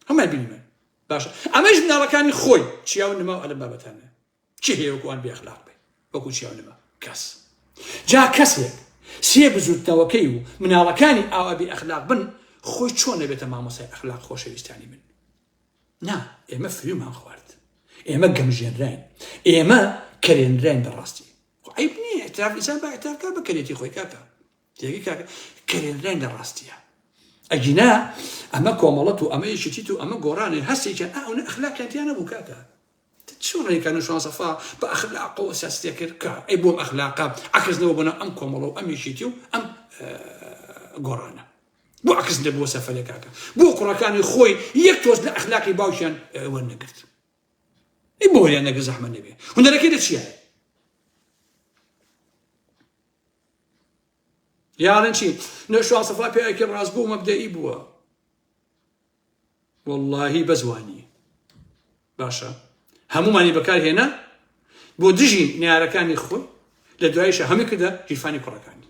هەمای بینیمە باشە ئەمەش مناڵەکانی خۆی چیاو نما ئەلە بابەتانە چی هەیە وەکوان بێخلاق بێ وەکو چیاو نما کەس جا کەسێک سێ بزوتنەوەکەی و مناڵەکانی ئاوا بێ ئەخلاق بن خۆی چۆن نەبێتە مامۆسای ئەخلاق خۆشەویستانی من نا ئێمە فریومان خوارد ئێمە گەمژێنراین ئێمە کەرێنراین بەڕاستی عیب نییە ئێتراف ئینسان با ئێترافکە بە کەرێتی خۆی کاکە تێگەی کاکە کەرێنراین لە ڕاستیە ئەگینا ئەمە کۆمەڵەت و ئەمە یەکێتیت و ئەمە گۆڕانێ هەستێکیان ئەوە ئەخلاقیان نەبوو کاکە چۆن ڕێکان شانسەفا بە ئەخلاقەوە سیاستێک کرد کە ئەی بۆم ئەخلاقا عکسنەوە بوونە ئەم کۆمەڵە و ئەم یەکێتی و ئەم گۆڕانە بۆ عکس نەبووە سەفەرێک کاکە بۆ کوڕەکانی خۆی یەک تۆز لە ئەخلاقی باوکیان وەرنەگرت ئی بۆ هەریان نەگرت زەحمەت نەبێ هونەرەکەی دەچیایە یاڵێن چی نەشوان سەفا پێیەکی ڕاستبوو مەبدەئی بووە وەڵڵاهی بەزوانی باشە هەمومانی بەکارهێنا بۆ دژی نیارەکانی خۆی لە دواییشە هەمی کردە گیرفانی کوڕەکانی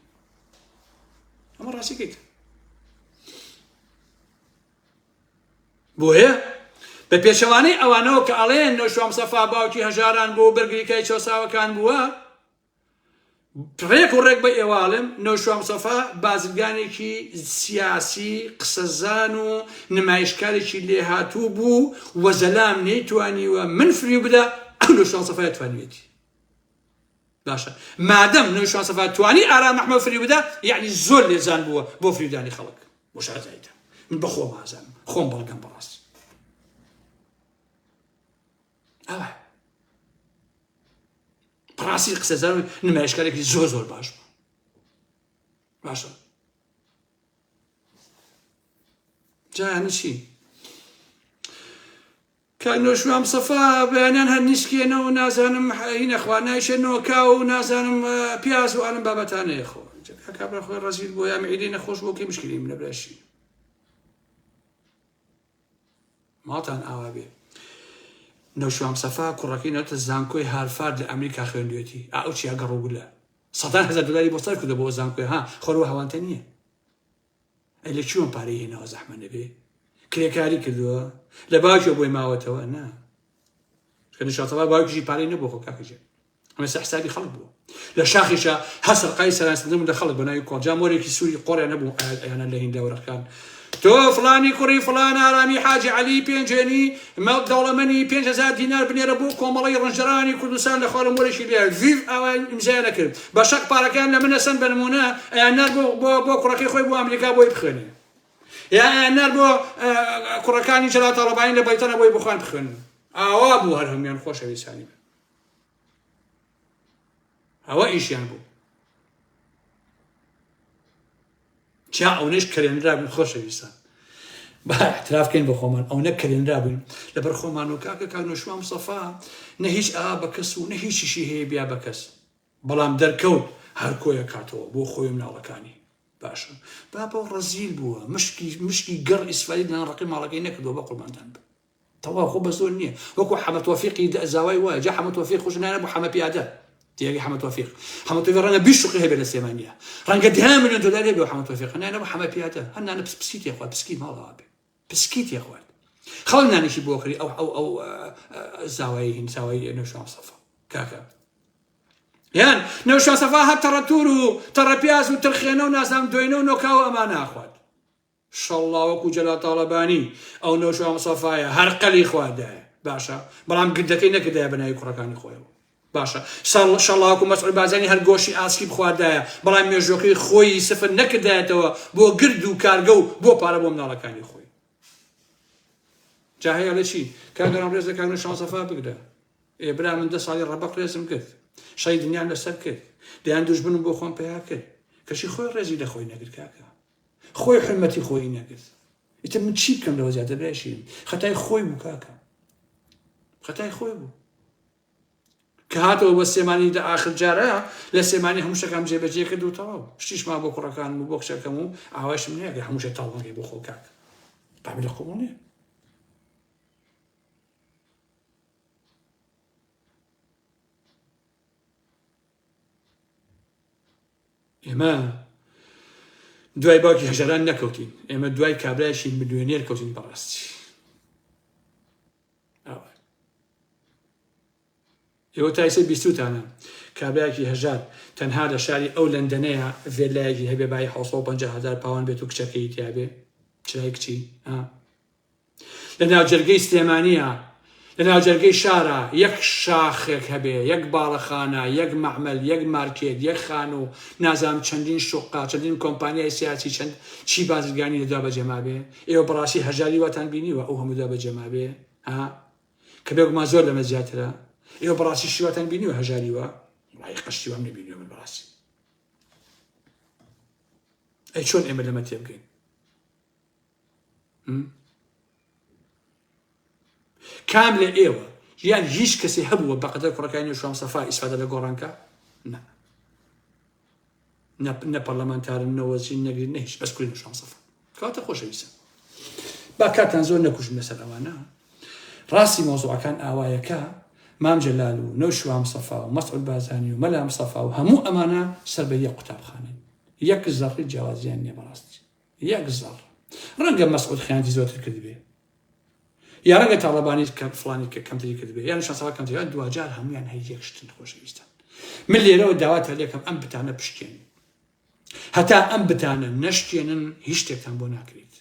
ئەمە ڕاستیکەیت بۆیە بە پێچەوانەی ئەوانەوە کە ئەڵێن نەشوان سەفا باوکی هەژاران بۆ بەرگریکای چۆساوەکان بووە ڕێک و ڕێک بە ئێواڵم نەوشام سەفا بازرگانێکی سیاسی قسەزان و نمایشکارێکی لێهاتوو بوو وەزەلام نەیتوانیوە من فریو بدا ئەو نەوشام سەفا توانوێتی باشە مادەم نەوشام سەفا توانی ئارام محمەد فریو بدا یعنی زۆر لێزان بووە بۆ فریودانی خەڵک بۆ شازاییدا من بە خۆم ئازانم خۆم بەڵگەم بەڕاست ئەوە پراسی قسەزار و نمایشکارێکی زۆر زۆر باش بوو باشە جایانی چی کاک نەوشام سەفا بەیانیان هەر نیسکێنەوە نازانم هینە خوانایشێنەوە کا و نازانم پیاز و ئالم بابەتانەیە خۆ کابرا خۆی ڕەزیل بۆ یا معیدەی نەخۆش بۆ کەی مشکلی منە براشی ماڵتان ئاوا بێ نەوشام سەفا کوڕەکەی نەوەتە زانکۆی هارفارد لە ئەمریکا خوێندوێتی ئەو چیا گەڕۆگولە $100,000 بۆ سەر کردە بۆ زانکۆی ها خۆرەوە هەوانتە نییە ئەی لە چیوەم پارەی هێناوە زەحمە نەبێ کرێکاری کردووە لە باوکیەوە بۆی ماوەتەوە نا کە نەوشام سەفا باوکیشی پارەی نەبوو خۆ کاکەجێ ئەمە حسابی خەڵک بووە لە شاخیشە هەسەر قای سەرانسەندن لە خەڵک بەناوی کۆڵجا مۆرێکی سووری قۆڕیان نەبوو ئەیانە لە هیندا وەرەکان تۆ فلانی کوڕی فلان ئارامی حاجی عەلی پێنجێنی دەوڵەمەنی 5,000 دینار بنێرە بۆ کۆمەڵی ڕەنجەرانی کوردستان لە خوارە مۆرێکی لێ ڤیڤ ئەوە ئیمزای نەکرد بە شەک پارەکان لە منە سەن بە نمونە ئەیانار بۆ کوڕەکەی خۆی بۆ ئەمریکا بۆی بخوێنێ یا ئەیانار بۆ کوڕەکانی جەلات تاڵەبانی لە بەیتەنە بۆی بخوان بخوێنن ئاوا بوو هەر هەمویان خۆشەویستانی بن ئەوە ئیشیان بوو چا ئەوەش کەرێنرا بوون خۆشەویستان با احترافکەین بە خۆمان ئەو نە کەرێنرا بووین لەبەر خۆمان و کاکە کاک نەوشام سەفا نە هیچ ئا بە کەس و نە هیچیشی هەیە بیا بە کەس بەڵام دەرکەوت هەر کۆیە کاتەوە بۆ خۆی مناڵەکانی باشە با بەو ڕەزیل بووە مشکی گەڕ ئیسفاید لەناو ڕقی ماڵەکەی نەکردەوە بە قوربانتان بە تەواو خۆ بە زۆر نییە وەکو حەمەد تۆفیقی زاوای وایە جا حەمەد تۆفیق خۆشنانە بۆ حەمە پیادە تيجي حمد توفيق ڕەنگە 20 شقی هەبێ لە سێمانیە ڕەنگە 10 ملیۆن دلار هەبێ حمد توفیق هەنانە بۆ حەمە پیادە هەنانە پسکیت یاخوات پسکی ماڵەوە بێ پسکیت یاخوات خەڵک نانێکی بۆ کڕی ئەو زاوای هین زاوای نەوشام سەفا کاکە یان نەوشام سەفا هەر تەڕەتور و تەڕەپیاز و ترخێنە و نازانم دوێنە و نۆکاو ئەمانە ئاخوات شەڵڵا وەکو جەلات تاڵەبانی ئەو نەوشام سەفایە هەر قەلی خوادایە باشە بەڵام گردەکەی نەکردایە بەناوی کوڕەکانی خۆیەوە باشە شەڵڵاوەکو مەسعود بازانی هەر گۆشی ئاسکی بخواردایە بەڵام مێژوەکەی خۆی سفر نەکردایەتەوە بۆ گرد و کارگە و بۆ پارە بۆ مناڵەکانی خۆی جا هەیە لە چی کاگەڕام ڕێز لە کاک نەوشام سەفا بگرە ئێ برا من 10 ساڵی ڕەبەق ڕێزم کرد شەی دنیام لەسەر کرد دەیان دوژمنم بۆ خۆم پەیا کرد کەشی خۆی ڕێزی لە خۆی نەگرت کاکە خۆی حرمەتی خۆی نەگرت ئیتر من چی بکەم لەوە زیاتر برایشین خەتای خۆی بوو کاکە خەتای خۆی بوو کە هاتەوە بە سێمانی دا ئاخر جارە لە سێمانی هەموو شتەکەم جێبەجێ کرد و تەواو شتیشمان بۆ کوڕەکانم و بۆ کچەکەم و ئاواشم نییە ئەگەر هەموو شتێک تاڵبەڵگەی بۆ خۆ کاکە قابل قبوڵ نییە ئێمە دوای باوکی هەژاران نەکەوتین ئێمە دوای کابرایشی ملیۆنێر کەوتین بەڕاستی ئێوە تایسە بیستوتانە کابراایکی هەژار تەنها لە شاری ئەو لەندەنەیە ڤێلایەکی هەبێ بای 150,000 پاوان بێت و کچەکەی تیاابێ چرای کچی لە ناوجەرگەی سلێمانیە لە ناوجەرگەی شارە یەک شاخێک هەبێ یەک باڵەخانە یەک مەعمەل یەک مارکێت یەک خان و نازام چەندین شوقا چەندین کۆمپانیای سیاسی چەند چی بازرگانی لەدا بەجێما بێ ئێوە بەڕاستی هەژاری واتان بینیوە ئەو هەموودا بەجێما بێ کە بێگومان زۆر لەمە زیاترە ئێوە بەڕاستی شیواتان بینیوە هەژاریوە ڕای قەشتی وام نەبینیوە من بەڕاستی ئەی چۆن ئێمە لەمە تێبگەین کام لە ئێوە یان هیچ کەسی هەبووە بەقەدەر کوڕەکانی شوام سەفا ئیسفادە لە گۆڕانکە نە پەرلەمانتارن نەوەزین نەگرین نە هیچ بەس کوڕی شوام سەفا کەواتە خۆشەویستە با کاتان زۆر نەکوژم لەسەر ئەوانە ڕاستی مۆزوعەکان ئاوایەکە مام جەلال و نەو شوام سەفا و مەسعود بازانی و مەلام سەفا و هەموو ئەمانە سەر بە یەک قوتابخانەن یەک زەڕی جیاوازیان نییە بەڕاستی یەک زەڕ ڕەنگە مەسعود خیانەتی زۆرتر کردبێ یا ڕەنگە تاڵەبانی فڵانی کە کەمتری کردبێ یان شانسەڵا کەمتریان دوجار هەمویان هەر یەکشتن خۆشەویستان من لێرەوە داوات هەلێکم ئەم بتانە پشتێن هەتا ئەم بتانە نەشتێنن هیچ شتێکتان بۆ ناکرێت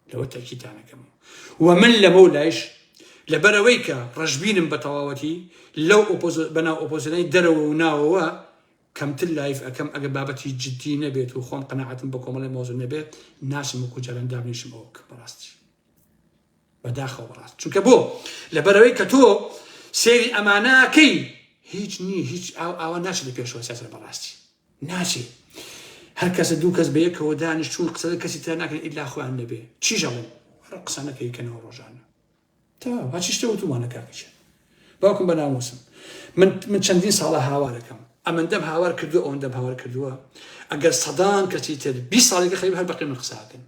لەوە تەکیدانەکەم و من لە مەولایش لەبەرەوەی کە ڕەشبینم بە تەواوەتی لەو بەناو ئۆپۆزیۆنی دەرەوە و ناوەوە کەمتر لایف ئەەکەم ئەگە بابەتی جددی نەبێت و خۆم قەناعەتم بە کۆمەڵی مۆزوع نەبێت ناچم وەکو جاران دابنیشم ئەوە بەڕاستی بەداخەوە بەڕاست چونکە بۆ لەبەرەوەی کە تۆ سێری ئەمانەکەی هیچ نی هیچ ئاوا ناچێت لە پێشەوە سیاسەت بەڕاستی ناچێت هەر کەسە دوو کەس بە یەکەوە دانیشتون قسە کەسی تر ناکەن ئیلا خۆیان نەبێ چی ژەڵێن قسە نەکەیکەنەوە ڕۆژانە تا هەچی شتە وتومانە کاکەچە باوکم بە ناموسم من چەندین ساڵە هاوارەکەم ئەمەندەم هاوار کردووە ئەوەندەم هاوار کردووە ئەگەر سەدان کەسی تر 20 ساڵێکە خەریب هەر بەقی من قساکەن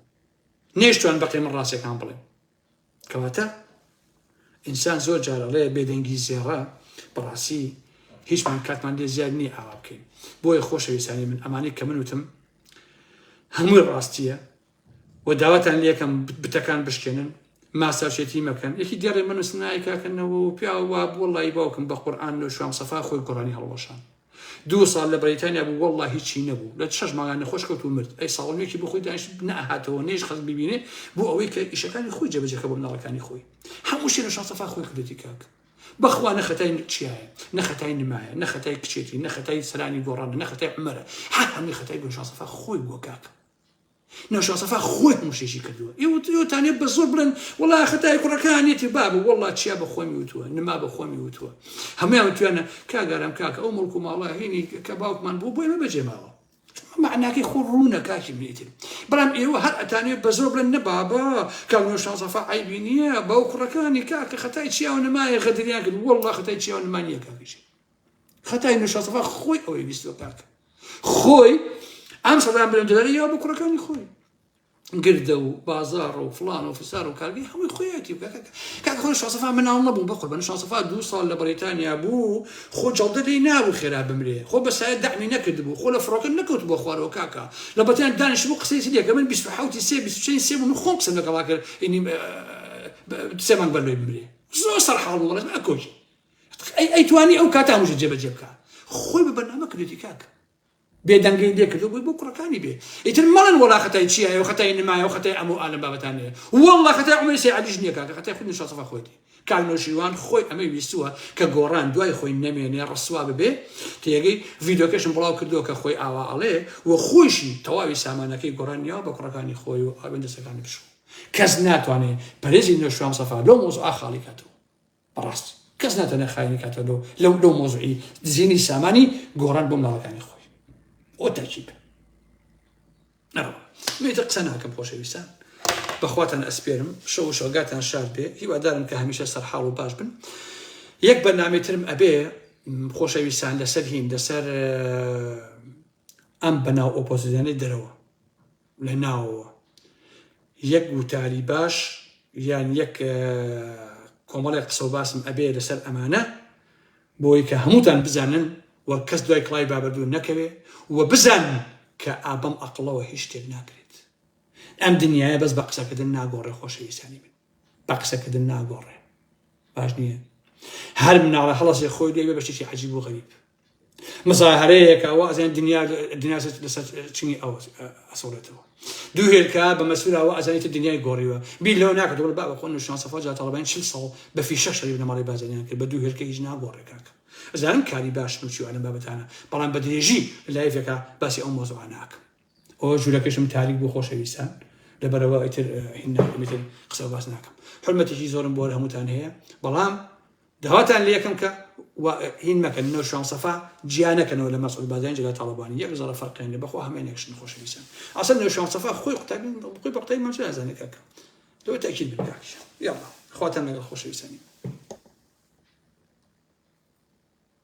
نێشتوان بەقی من ڕاستیەکان بڵێن کەواتە ئینسان زۆر جارەڵەیە بێدەنگی زێڕە بەڕاستی هیچمان کاتمان لێ زیاد نییە ئاوا بکەین بۆیە خۆشەویستانی من ئەمانەی کە من وتم هەمووی ڕاستیە و داواتان لێکم بتەکان بشکێنن ماساوچێتی مەکەن یەکی دیارێ من وسنای کاکەنەوە و پیاوە وەڵڵی باوکم بە قورئان لە شوام سەفا خۆی گۆڕانی هەڵوەشان 2 ساڵ لە بەریتانیا بوو وەڵڵی هیچی نەبوو لە 6 مانگان نەخۆش کەوت و مرد ئەی ساڵێکی بخۆی دانیشت نەهاتەوە نێژ خەز ببینێ بۆ ئەوەی کە ئیشەکانی خۆی جێبەجێکە بۆ مناڵەکانی خۆی هەموو شتێ لە شوام سەفا خۆی کردێتی کاک بەخوا نەخەتای چیایە نەخەتای نمایە نەخەتای کچێتی نەخەتای سەرانی گۆڕانە نەخەتای عمەرە هەمووی خەتای بۆ شوام سەفا خۆی بووە کاک نەوشوام سەفا خۆی هەموو شتێکی کردووە ئێوەتانێ بە زۆر بڵێن وەڵا خەتای کوڕەکانێتی بابە وەڵا چیا بە خۆمی وتووە نما بە خۆمی وتووە هەمویان وتوانە کاگارم کاکە ئەو مڵک و ماڵە هینی کە باوکمان بوو بۆی مە بەجێماوە معناکەی خۆ ڕوونە کاکی منێتن بەڵام ئێوە هەر ئەتانێ بە زۆر بڵێن نەبابە کاک نەوشوام سەفا عیبی نییە باو کوڕەکانی کاکە خەتای چیا و نمایە غەدریان کرد وەڵا خەتای چیا و نما نییە کاکیش خەتای نەوشوام سەفا خۆی ئەوەی بیستوە کاکە خۆی ئەم سەدان بڵێن دەدەرەوە بە کوڕەکانی خۆی گردە و بازار و فلان و فسار و کارگەی هەمووی خۆیەتی کاکە خۆی شوام سەفا مناڵ نەبوو بەخۆ بە شوام سەفا 2 ساڵ لە بەریتانیا بوو خۆ جەڵدە لێی نابوو خێرا بمرێ خۆ بەسایە دەعمی نەکرد بوو خۆ لە فڕۆکە نەکەوت بۆ خوارەوە کاکە لە بەتیان دانیشت بوو قسەی لێکە من 27 سێ 24 بوو من خۆم قسەم لەگەڵا کرد سێ مانگ بەر لێ بمرێ زۆر سەرحاڵ بوو وەڵێ ئەکۆی ئەی توانی ئەو کاتە هەمووشت جێبەجێ بکە خۆی بە بەرنامە کردێتی کاکە بێدەنگەی لێ کردو بووی بۆ کوڕەکانی بێ ئیتر مەڵێن وەڵا خەتای چیایە و خەتای نمایە و خەتای ئەموو ئالەم بابەتانەیە وەڵا خەتای عومەری سەیعەدیش نییە کاکە خەتای خودی شوام سەفا خۆیەتی کاک نەوشیروان خۆی ئەمەی ویستووە کە گۆڕان دوای خۆی نەمێنێ ڕەسوا ببێ تێگەی ڤیدۆکەشم بڵاو کردووە کە خۆی ئاوا ئەڵێ و خۆشی تەواوی سامانەکەی گۆڕانیەوە بە کوڕەکانی خۆی و ئاوێندەسەکانی بشوو کەس ناتوانێت پەرێزی نەو شوام سەفا لەو مۆزوعا خاڵی کاتەوە بەڕاست کەس ناتوانێت خاینی کاتەوە لەو مۆزوعی زیینی سامانی گۆڕان بۆ منداڵەکانی خۆی ئەو تەرکیب مێتە قسە ناکەم خۆشەویستان بەخواتان ئەسپێرم شەو و شەوگاتان شار بێ هیوادارم کە هەمیشە سەرحاڵ و باش بن یەک بەرنامەیترم ئەبێ خۆشەویستان لەسەر هین لەسەر ئەم بەناو ئۆپۆزیۆنەی دەرەوە لە ناوەوە یەک وتاری باش یان یەک کۆمەڵێک قسە و باسم ئەبێ لەسەر ئەمانە بۆی کە هەمووتان بزانن وە کەس دوای کڵای بابەردوو نەکەوێ و بزان کە ئابەم ئەقڵەوە هیچ شتێک ناکرێت ئەم دنیاە بەس بە قسەکردن ناگۆڕێ خۆشەویستانی من بە قسەکردن ناگۆڕێ باش نییە هەر مناڵە هەڵەسێ خۆی لێ بە شتێکی عەجیب و غەریب مزاهرەیەکە وازێن دنیا لەسەر چنی ئەوە ئەسوڵێتەوە دوو هێلکە بە مەسئولەوە ئەزانێتە دنیای گۆڕیوە بیر لەوە ناکات وڵ با بە خۆن شان سەفا جا تەڵەبان 40 ساڵ بە فیشە شەریف لە ماڵی بازاریان کرد بە دوو هێلکە هیچ ناگۆڕێ کاکە ئەزانم کاری باش نوچی ئەلەم بابەتانە بەڵام بە درێژی لە لایڤێکە باسی ئەو مۆزوعە ناکەم ئەوە ژوورەکەشم تاریک بوو خۆشەویستان لەبەرەوە ئیتر هین ناکەم قسە باس ناکەم حرمەتێکی زۆرم بۆ هەمووتان هەیە بەڵام داواتان لێ یەکەم کە هین مەکەن نەو شان سەفا گیانەکەنەوە لە مەسئول بازاریان جێگا تاڵەبانی یەک زەرە فەرقیان لێ بەخوا هەمێنێکشن خۆشەویستان ئەسڵ نەو شان سەفا خۆی قوتابی بە قوتابی مەمچ نازانێت کاکە لەوە تاکید بکاکش یاڵا خواتان لەگەڵ خۆشەویستانی